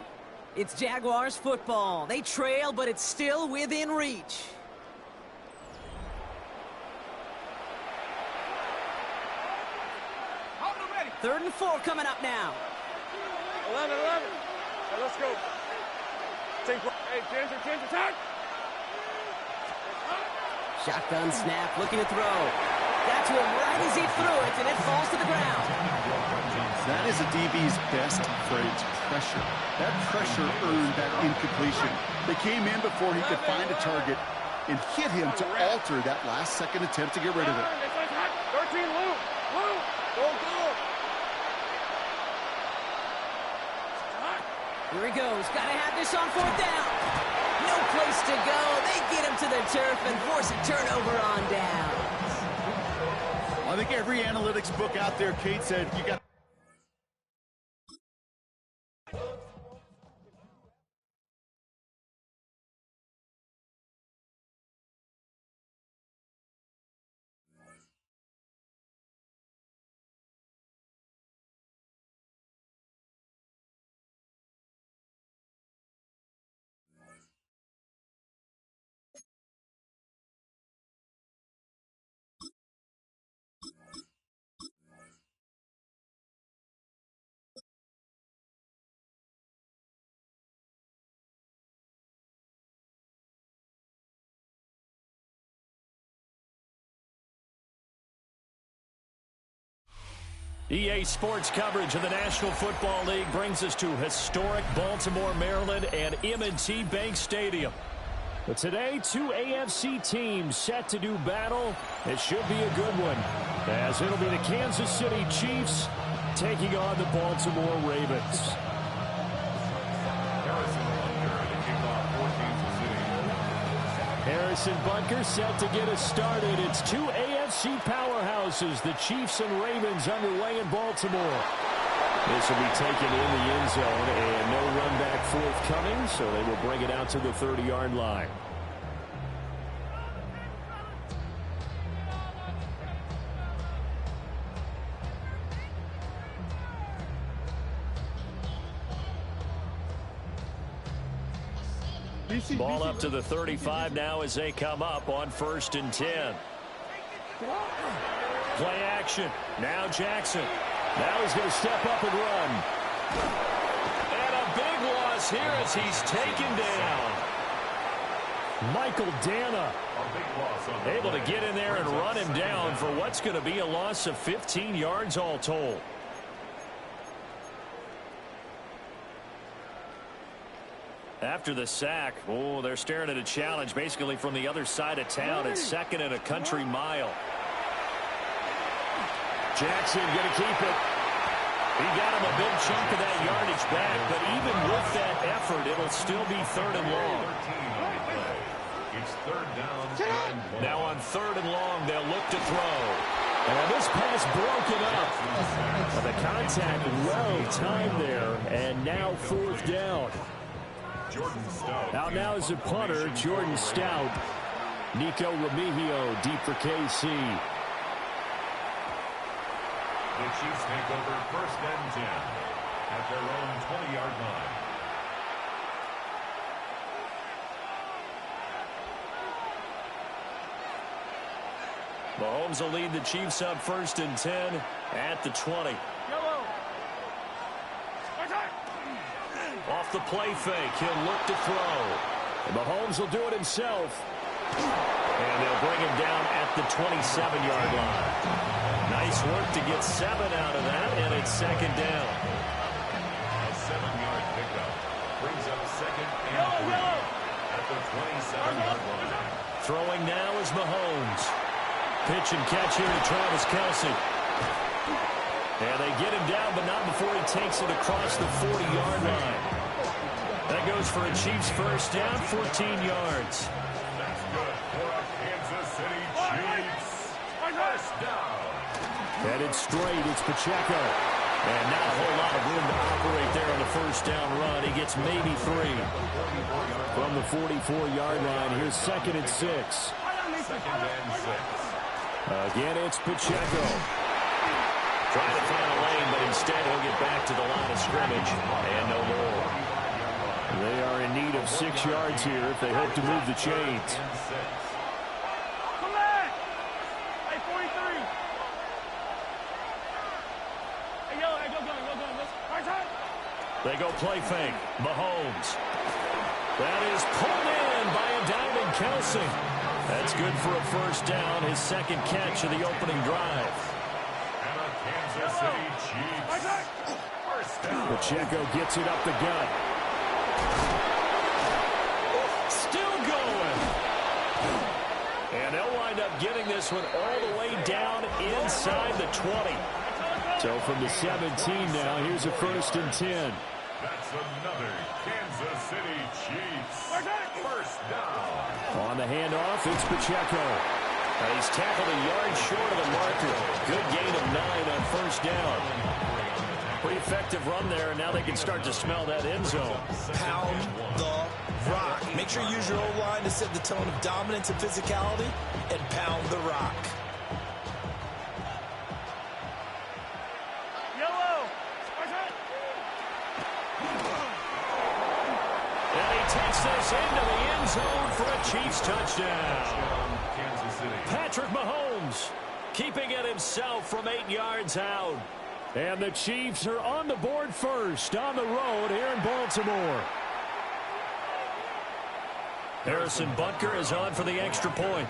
It's Jaguars football. They trail, but it's still within reach. Hold them ready. 3rd and 4 coming up now. 11. Hey, let's go. Hey, Ginger, attack. Shotgun snap, looking to throw. Got to him right as he threw it, and it falls to the ground. That is a DB's best phrase, pressure. That pressure earned that incompletion. They came in before he could find a target and hit him to alter that last-second attempt to get rid of it. 13, Lou. Go. Here he goes. Got to have this on 4th down. No place to go. They get him to the turf and force a turnover on downs. I think every analytics book out there, Kate said, you got... EA Sports coverage of the National Football League brings us to historic Baltimore, Maryland and M&T Bank Stadium. But today, 2 AFC teams set to do battle. It should be a good one, as it'll be the Kansas City Chiefs taking on the Baltimore Ravens. Harrison Butker set to get us started. It's 2 AFC powerhouses, the Chiefs and Ravens, underway in Baltimore. This will be taken in the end zone, and no run back forthcoming, so they will bring it out to the 30-yard line. Ball up to the 35 now as they come up on 1st and 10. Play action. Now Jackson. Now he's going to step up and run. And a big loss here as he's taken down. Michael Dana able to get in there and run him down for what's going to be a loss of 15 yards all told. After the sack, they're staring at a challenge basically from the other side of town. It's 2nd and a country mile. Jackson going to keep it. He got him a big chunk of that yardage back, but even with that effort, it'll still be 3rd and long. It's 3rd down. Now on 3rd and long, they'll look to throw. And this pass broken up. But the contact well timed there, and now 4th down. Out now is the punter, Jordan Stout. Nico Remigio deep for KC. The Chiefs take over 1st and 10 at their own 20-yard line. Mahomes will lead the Chiefs up 1st and 10 at the 20. Off the play fake, he'll look to throw. And Mahomes will do it himself. And they'll bring him down at the 27-yard line. Nice work to get 7 out of that, and it's 2nd down. A 7-yard pickup brings up 2nd and 3 at the 27-yard line. Throwing now is Mahomes. Pitch and catch here to Travis Kelce. And they get him down, but not before he takes it across the 40-yard line. That goes for a Chiefs 1st down, 14 yards. That's good for a Kansas City Chiefs 1st down. Headed straight, it's Pacheco. And not a whole lot of room to operate there on the 1st down run. He gets maybe 3. From the 44-yard line, here's 2nd and 6. 2nd and 6. Again, it's Pacheco. Trying to find a lane, but instead he'll get back to the line of scrimmage and no more. They are in need of 6 yards here if they hope to move the chains. Come back! Hey, 43. Hey, yo, hey, go. They go play fake. Mahomes. That is pulled in by a diving Kelce. That's good for a 1st down, his 2nd catch of the opening drive. And a Kansas City Chiefs 1st down. Pacheco gets it up the gut. Still going. And they'll wind up getting this one all the way down inside the 20. So from the 17 now, here's a 1st and 10. That's another Kansas City Chiefs 1st down. On the handoff, it's Pacheco. He's tackled a yard short of the marker. Good gain of 9 on 1st down. Pretty effective run there, and now they can start to smell that end zone. Pound the rock. Make sure you use your O-line to set the tone of dominance and physicality, and pound the rock. And he takes this into the end zone for a Chiefs touchdown. Kansas City. Patrick Mahomes keeping it himself from 8 yards out. And the Chiefs are on the board first on the road here in Baltimore. Harrison Butker is on for the extra point.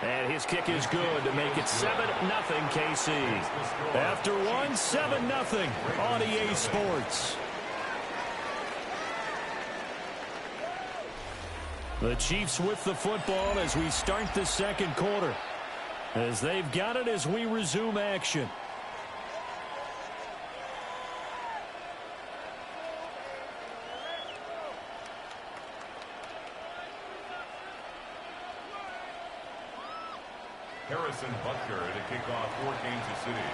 And his kick is good to make it 7-0 KC. After one, 7-0 on EA Sports. The Chiefs with the football as we start the 2nd quarter. As they've got it as we resume action. Harrison Butker to kick off for Kansas City.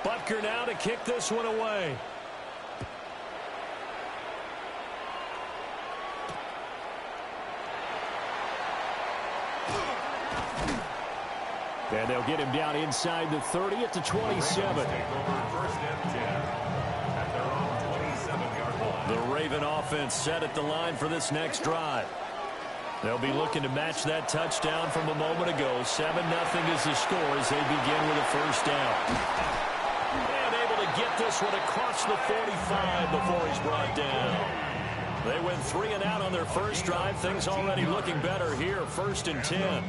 Butker now to kick this one away. And they'll get him down inside the 30 at the 27. Take over 1st and 10 at their own 27-yard line. The Raven offense set at the line for this next drive. They'll be looking to match that touchdown from a moment ago. 7-0 is the score as they begin with a 1st down. And able to get this one across the 45 before he's brought down. They went 3 and out on their first drive. Things already looking better here. 1st and 10.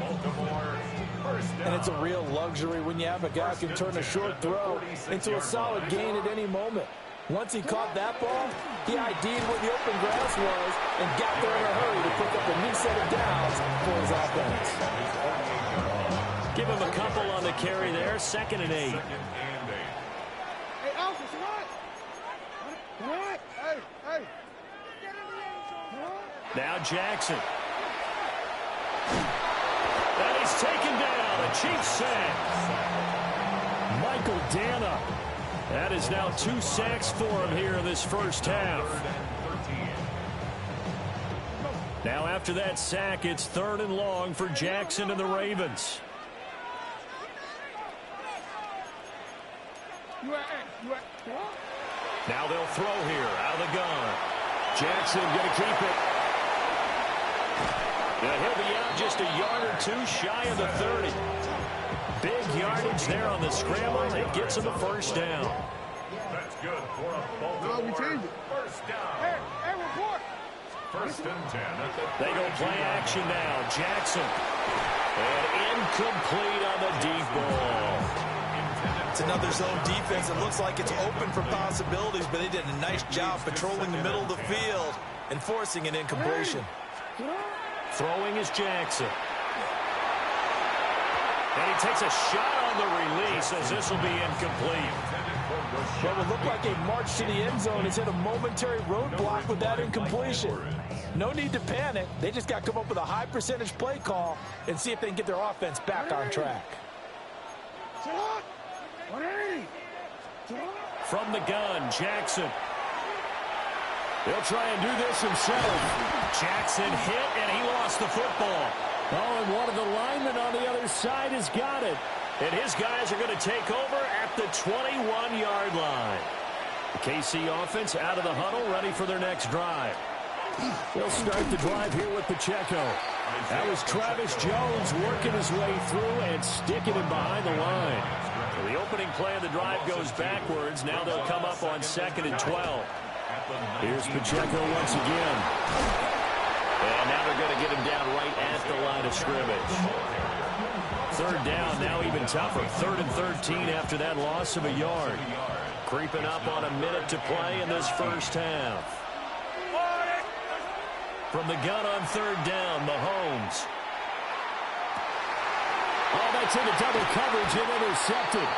And it's a real luxury when you have a guy who can turn a short throw into a solid gain at any moment. Once he caught that ball, he ID'd where the open grass was and got there in a hurry to pick up a new set of downs for his offense. Give him a couple on the carry there. 2nd and 8. Hey, Alpha, what? What? Hey. Now Jackson. And he's taken down. A Chiefs sack. Michael Dana. That is now 2 sacks for him here in this 1st half. Now after that sack, it's 3rd and long for Jackson and the Ravens. Now they'll throw here out of the gun. Jackson going to keep it. Now he'll be out just a yard or two shy of the 30. Big yardage there on the scramble. It gets him a first down. That's good for a Baltimore first down. Hey, report. 1st and 10. They go play action now. Jackson. And incomplete on the deep ball. It's another zone defense. It looks like it's open for possibilities, but they did a nice job patrolling the middle of the field and forcing an incompletion. Throwing is Jackson. And he takes a shot on the release as this will be incomplete. Well, it looked like a march to the end zone has hit a momentary roadblock with that incompletion. No need to panic. They just got to come up with a high percentage play call and see if they can get their offense back on track. From the gun, Jackson. He'll try and do this himself. Jackson hit, and he lost the football. Oh, and one of the linemen on the other side has got it. And his guys are going to take over at the 21-yard line. The KC offense out of the huddle, ready for their next drive. They'll start the drive here with Pacheco. That was Travis Jones working his way through and sticking him behind the line. So the opening play of the drive goes backwards. Now they'll come up on 2nd and 12. Here's Pacheco once again. And now they're going to get him down right at the line of scrimmage. 3rd down, now even tougher. 3rd and 13 after that loss of a yard. Creeping up on a minute to play in this first half. From the gun on 3rd down, Mahomes. Oh, that's into double coverage and intercepted.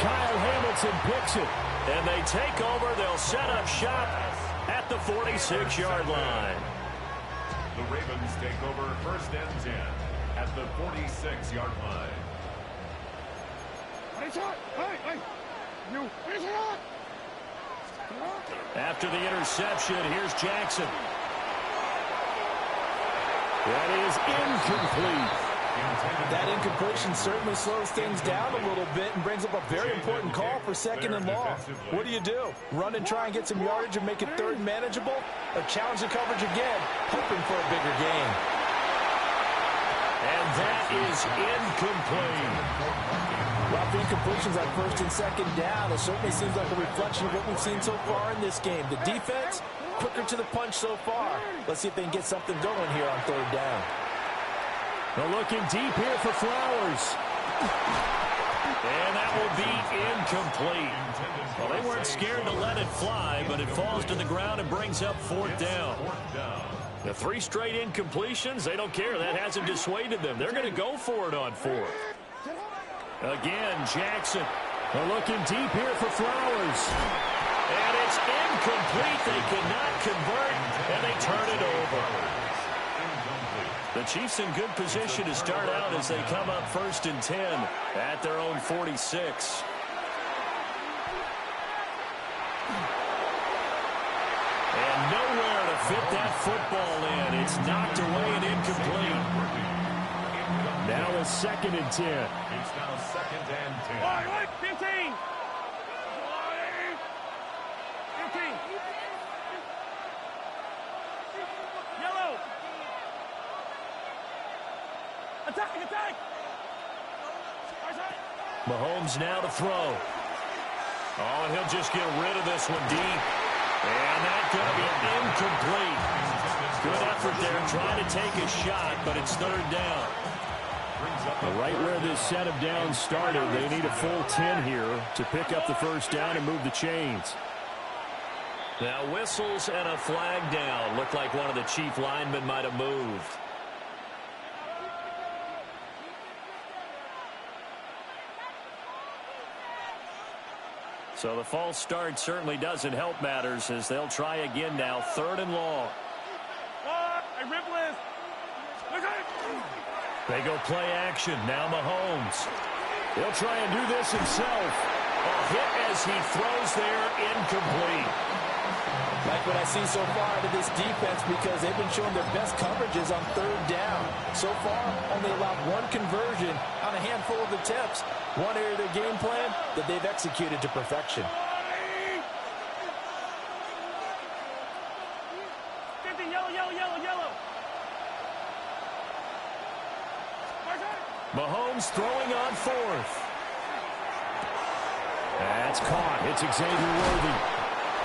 Kyle Hamilton picks it. And they take over. They'll set up shop at the 46-yard line. The Ravens take over 1st and 10 at the 46-yard line. After the interception, here's Jackson. That is incomplete. That incompletion certainly slows things down a little bit and brings up a very important call for 2nd and long. What do? Run and try and get some yardage and make it 3rd manageable? Or challenge the coverage again, hoping for a bigger gain? And that is incomplete. Well, the incompletions on 1st and 2nd down, it certainly seems like a reflection of what we've seen so far in this game. The defense, quicker to the punch so far. Let's see if they can get something going here on 3rd down. They're looking deep here for Flowers. And that will be incomplete. Well, they weren't scared to let it fly, but it falls to the ground and brings up 4th down. The 3 straight incompletions, they don't care. That hasn't dissuaded them. They're going to go for it on 4th. Again, Jackson. They're looking deep here for Flowers. And it's incomplete. They cannot convert, and they turn it over. The Chiefs in good position to start out as they come up 1st and 10 at their own 46. And nowhere to fit that football in. It's knocked away and incomplete. Now a 2nd and 10. It's now 2nd and 10. 15. 15. Yellow. Attack! Mahomes now to throw. Oh, and he'll just get rid of this one deep. And that's going to be incomplete. Good effort there trying to take a shot, but it's 3rd down. Right where this set of downs started, they need a full 10 here to pick up the 1st down and move the chains. Now whistles and a flag down. Looked like one of the Chief linemen might have moved. So the false start certainly doesn't help matters as they'll try again now. 3rd and long. They go play action. Now Mahomes. He'll try and do this himself. A hit as he throws there, incomplete. Like what I see so far out of this defense, because they've been showing their best coverages on third down. So far, only allowed one conversion on a handful of attempts. One area of their game plan that they've executed to perfection. Mahomes throwing on fourth. That's caught. It's Xavier Worthy.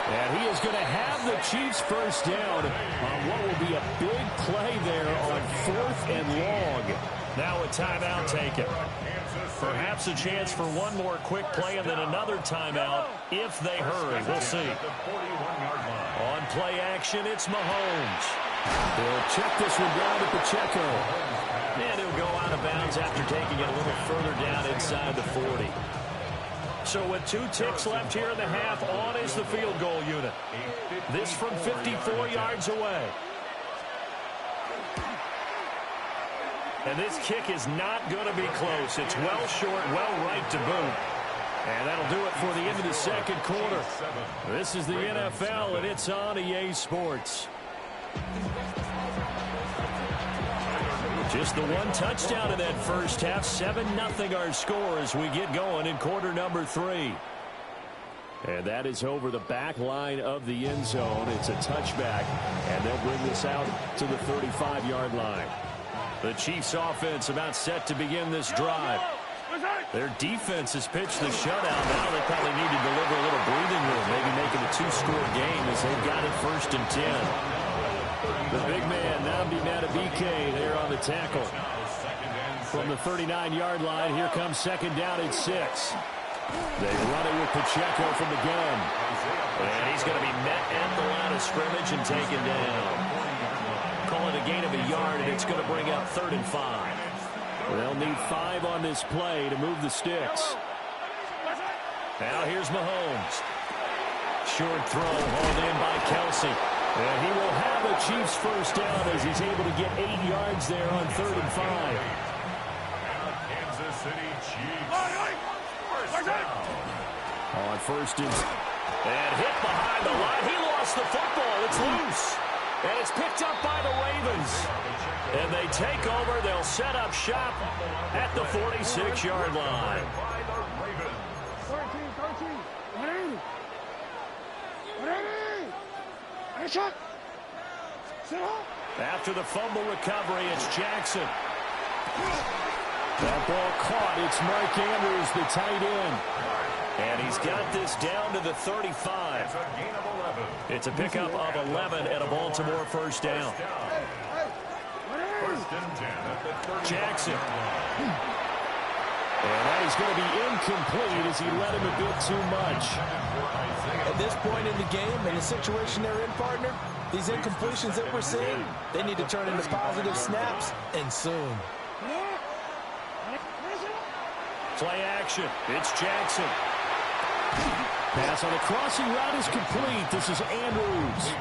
And he is going to have the Chiefs first down on what will be a big play there on fourth and long. Now a timeout taken. Perhaps a chance for one more quick play and then another timeout if they hurry. We'll see. On play action, it's Mahomes. They'll check this one down to Pacheco. And he'll go out of bounds after taking it a little further down inside the 40. So with 2 ticks left here in the half, on is the field goal unit. This from 54 yards away. And this kick is not going to be close. It's well short, well right to boot. And that'll do it for the end of the second quarter. This is the NFL, and it's on EA Sports. Just the one touchdown in that first half. 7-0 our score as we get going in quarter number 3. And that is over the back line of the end zone. It's a touchback, and they'll bring this out to the 35-yard line. The Chiefs offense about set to begin this drive. Their defense has pitched the shutout. Now they probably need to deliver a little breathing room, maybe make it a 2-score game as they've got it 1st and 10. The big man, Nnamdi Madubuike, there on the tackle. From the 39-yard line, here comes second down and 6. They run it with Pacheco from the gun. And he's going to be met at the line of scrimmage and taken down. Call it a gain of a yard, and it's going to bring up 3rd and 5. They'll need 5 on this play to move the sticks. Now here's Mahomes. Short throw hauled in by Kelsey. And he will have a Chiefs first down as he's able to get 8 yards there on 3rd and 5. Kansas City Chiefs. First down. On first and hit behind the line. He lost the football. It's loose. And it's picked up by the Ravens. And they take over. They'll set up shop at the 46-yard line. 13. After the fumble recovery, it's Jackson. That ball caught. It's Mark Andrews, the tight end. And he's got this down to the 35. It's a pickup of 11 and a Baltimore first down. Jackson. And that is going to be incomplete as he let him a bit too much. At this point in the game, and the situation they're in, partner, these incompletions that we're seeing, they need to turn into positive snaps, and soon. Play action. It's Jackson. Pass on the crossing route is complete. This is Andrews.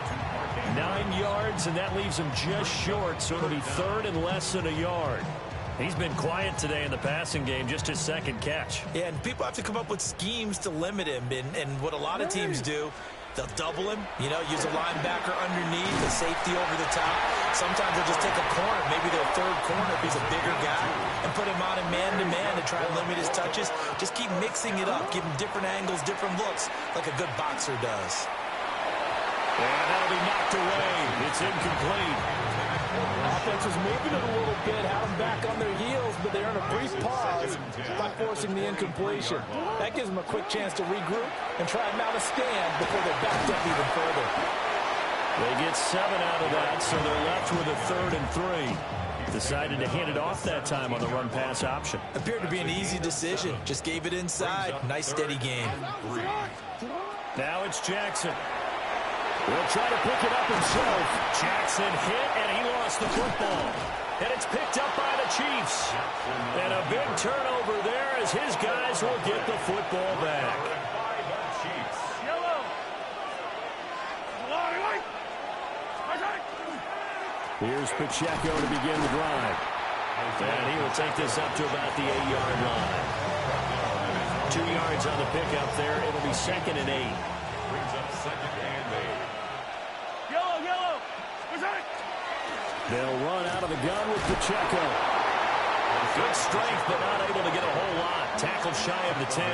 9 yards, and that leaves him just short, so it'll be 3rd and less than a yard. He's been quiet today in the passing game, just his second catch. Yeah, and people have to come up with schemes to limit him, and what a lot of teams do, they'll double him, use a linebacker underneath, a safety over the top. Sometimes they'll just take a corner, maybe their 3rd corner if he's a bigger guy, and put him on a man-to-man to try to limit his touches. Just keep mixing it up, give him different angles, different looks, like a good boxer does. And that'll be knocked away. It's incomplete. Offense was moving it a little bit, had them back on their heels, but they earn a brief pause by forcing the incompletion. That gives them a quick chance to regroup and try and mount a stand before they're backed up even further. They get 7 out of that, so they're left with a 3rd and 3. Decided to hand it off that time on the run-pass option. Appeared to be an easy decision. Just gave it inside. Nice, steady game. Now it's Jackson. He'll try to pick it up himself. Jackson hit, and he lost the football. And it's picked up by the Chiefs. And a big turnover there as his guys will get the football back. Here's Pacheco to begin the drive. And he will take this up to about the 8-yard line. 2 yards on the pickup there. It'll be 2nd and 8. Brings up 2nd and 8. They'll run out of the gun with Pacheco. Good strength, but not able to get a whole lot. Tackled shy of the 10.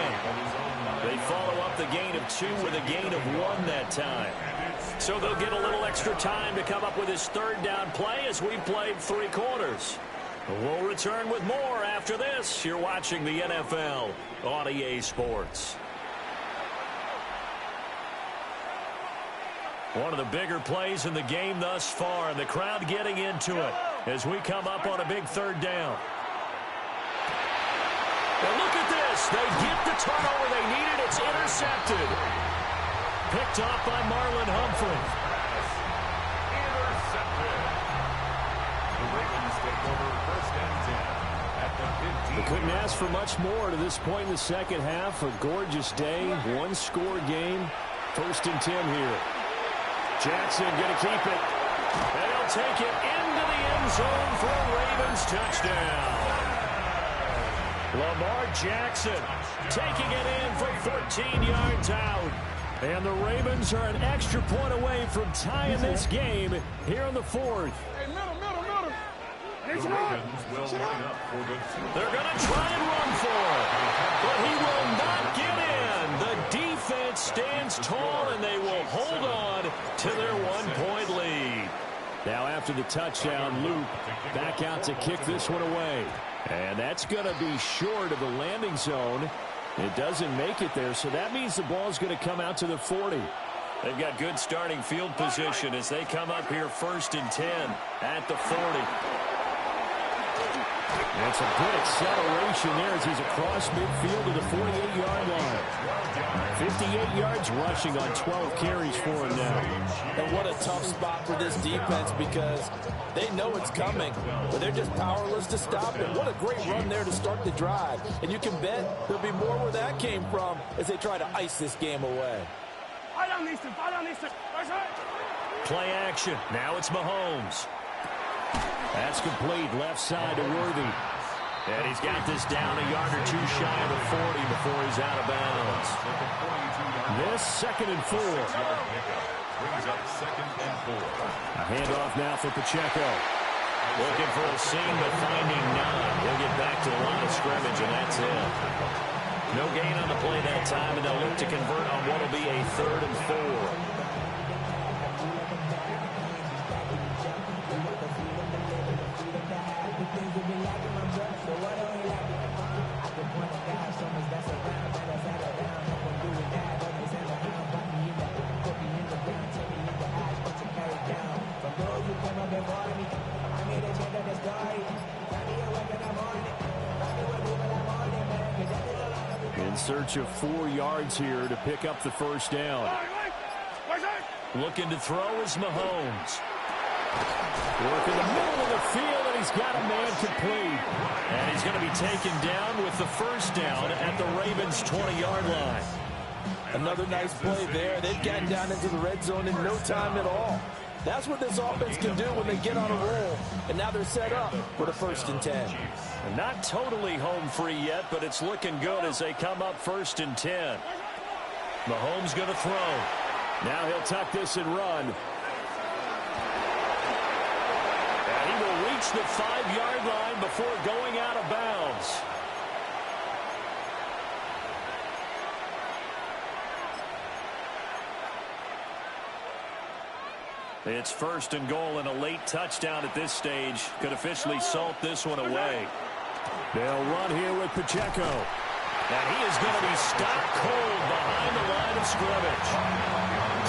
They follow up the gain of 2 with a gain of 1 that time. So they'll get a little extra time to come up with his third down play as we played 3 quarters. We'll return with more after this. You're watching the NFL on EA Sports. One of the bigger plays in the game thus far, and the crowd getting into it as we come up on a big third down. And look at this. They get the turnover they needed. It's intercepted. Picked off by Marlon Humphrey. Intercepted. The Ravens take over 1st and 10 at the 15. They couldn't ask for much more to this point in the second half. A gorgeous day, 1-score game. 1st and 10 here. Jackson going to keep it. And he'll take it into the end zone for a Ravens touchdown. Lamar Jackson taking it in from 14 yards out. And the Ravens are an extra point away from tying this game here in the 4th. Hey, middle. The Ravens will line up for the 2. They're going to try and run for it. But he will not get in. The defense stands tall, and they will hold on to their 1-point lead. Now after the touchdown, Luke back out to kick this one away. And that's going to be short of the landing zone. It doesn't make it there, so that means the ball's going to come out to the 40. They've got good starting field position as they come up here 1st and 10 at the 40. It's a good acceleration there as he's across midfield to the 48-yard line. 58 yards rushing on 12 carries for him now. And what a tough spot for this defense because they know it's coming, but they're just powerless to stop it. What a great run there to start the drive. And you can bet there'll be more where that came from as they try to ice this game away. Play action. Now it's Mahomes. That's complete. Left side to Worthy. And he's got this down a yard or 2 shy of the 40 before he's out of bounds. This 2nd and 4. Brings up 2nd and 4. A handoff now for Pacheco. Looking for a seam, but finding none. He'll get back to the line of scrimmage, and that's it. No gain on the play that time, and they'll look to convert on what will be a 3rd and 4. In search of 4 yards here to pick up the 1st down. Looking to throw is Mahomes. Work in the middle of the field, and he's got a man complete. And he's going to be taken down with the 1st down at the Ravens' 20-yard line. Another nice play there. They've gotten down into the red zone in no time at all. That's what this offense can do when they get on a roll. And now they're set up for the 1st and 10. And not totally home free yet, but it's looking good as they come up 1st and 10. Mahomes going to throw. Now he'll tuck this and run. And he will reach the 5-yard line before going out of bounds. It's 1st and goal, and a late touchdown at this stage could officially salt this one away. They'll run here with Pacheco. And he is going to be stopped cold behind the line of scrimmage.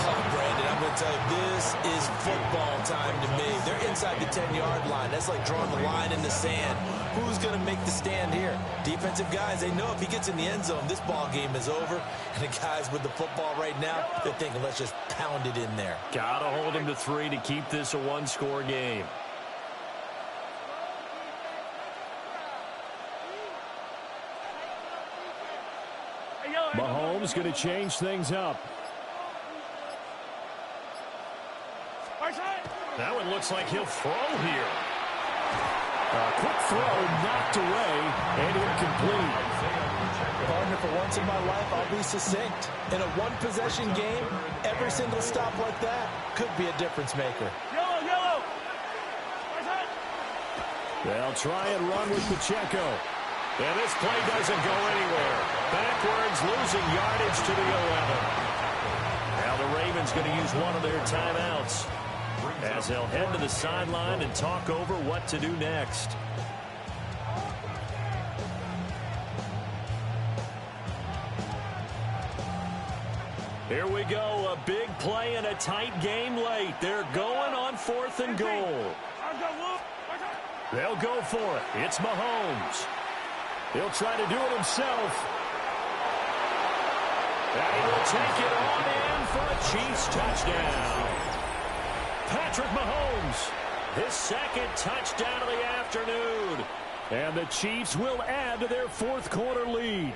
Oh, Brandon, I'm going to tell you, this is football time to me. They're inside the 10-yard line. That's like drawing the line in the sand. Who's going to make the stand here? Defensive guys, they know if he gets in the end zone, this ball game is over. And the guys with the football right now, they're thinking, let's just pound it in there. Got to hold him to 3 to keep this a 1-score game. Mahomes going to change things up. That one looks like he'll throw here. A quick throw knocked away and incomplete. Partner, for once in my life, I'll be succinct. In a one-possession game, every single stop like that could be a difference maker. They'll try and run with Pacheco. And this play doesn't go anywhere. Backwards, losing yardage to the 11. Now the Ravens going to use one of their timeouts as they'll head to the sideline and talk over what to do next. Here we go, a big play and a tight game late. They're going on 4th and goal. They'll go for it. It's Mahomes. He'll try to do it himself. And he will take it on in for a Chiefs touchdown. Patrick Mahomes, his second touchdown of the afternoon. And the Chiefs will add to their 4th quarter lead.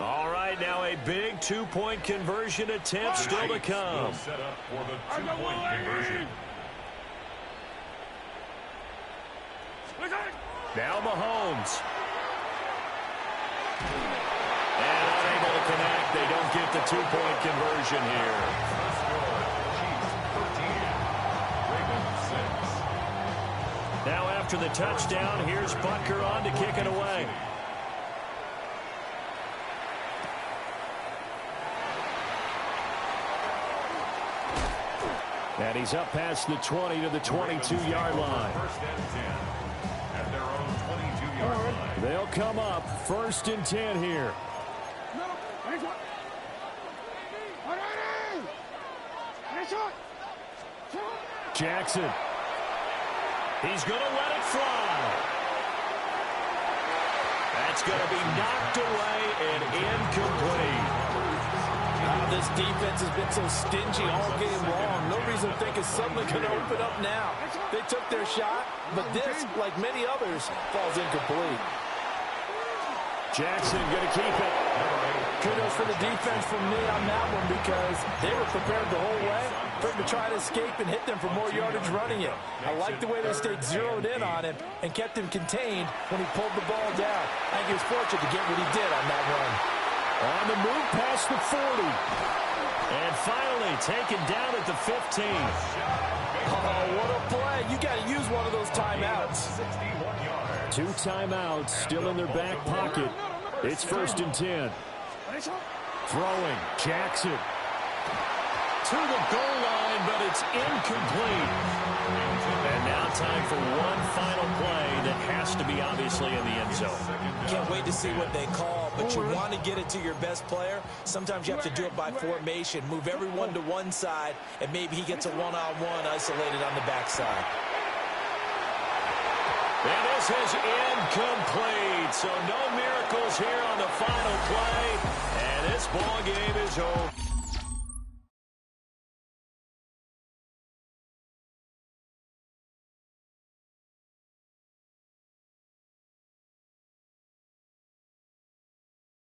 All right, now a big 2-point conversion attempt still to come. Set up for the 2-point conversion. Now Mahomes. And unable to connect. They don't get the 2-point conversion here. Now after the touchdown, here's Butker on to kick it away. And he's up past the 20 to the 22-yard line. First and 10 at their own 22-yard line. They'll come up 1st and 10 here. Jackson. He's going to let it fly. That's going to be knocked away and incomplete. This defense has been so stingy all game long. No reason to think it's suddenly going to open up now. They took their shot, but this, like many others, falls incomplete. Jackson going to keep it. Kudos for the defense from me on that one because they were prepared the whole way for him to try to escape and hit them for more yardage running it. I like the way they stayed zeroed in on him and kept him contained when he pulled the ball down. I think he was fortunate to get what he did on that run. On the move past the 40. And finally taken down at the 15. Oh, what a play. You got to use one of those timeouts. 2 timeouts still in their back pocket. It's 1st and 10. Throwing. Jackson. To the goal line, but it's incomplete. And now time for one final play that has to be obviously in the end zone. Can't wait to see what they call, but you want to get it to your best player. Sometimes you have to do it by formation. Move everyone to one side, and maybe he gets a one-on-one isolated on the backside. And this is incomplete. So no miracles here on the final play. And this ball game is over.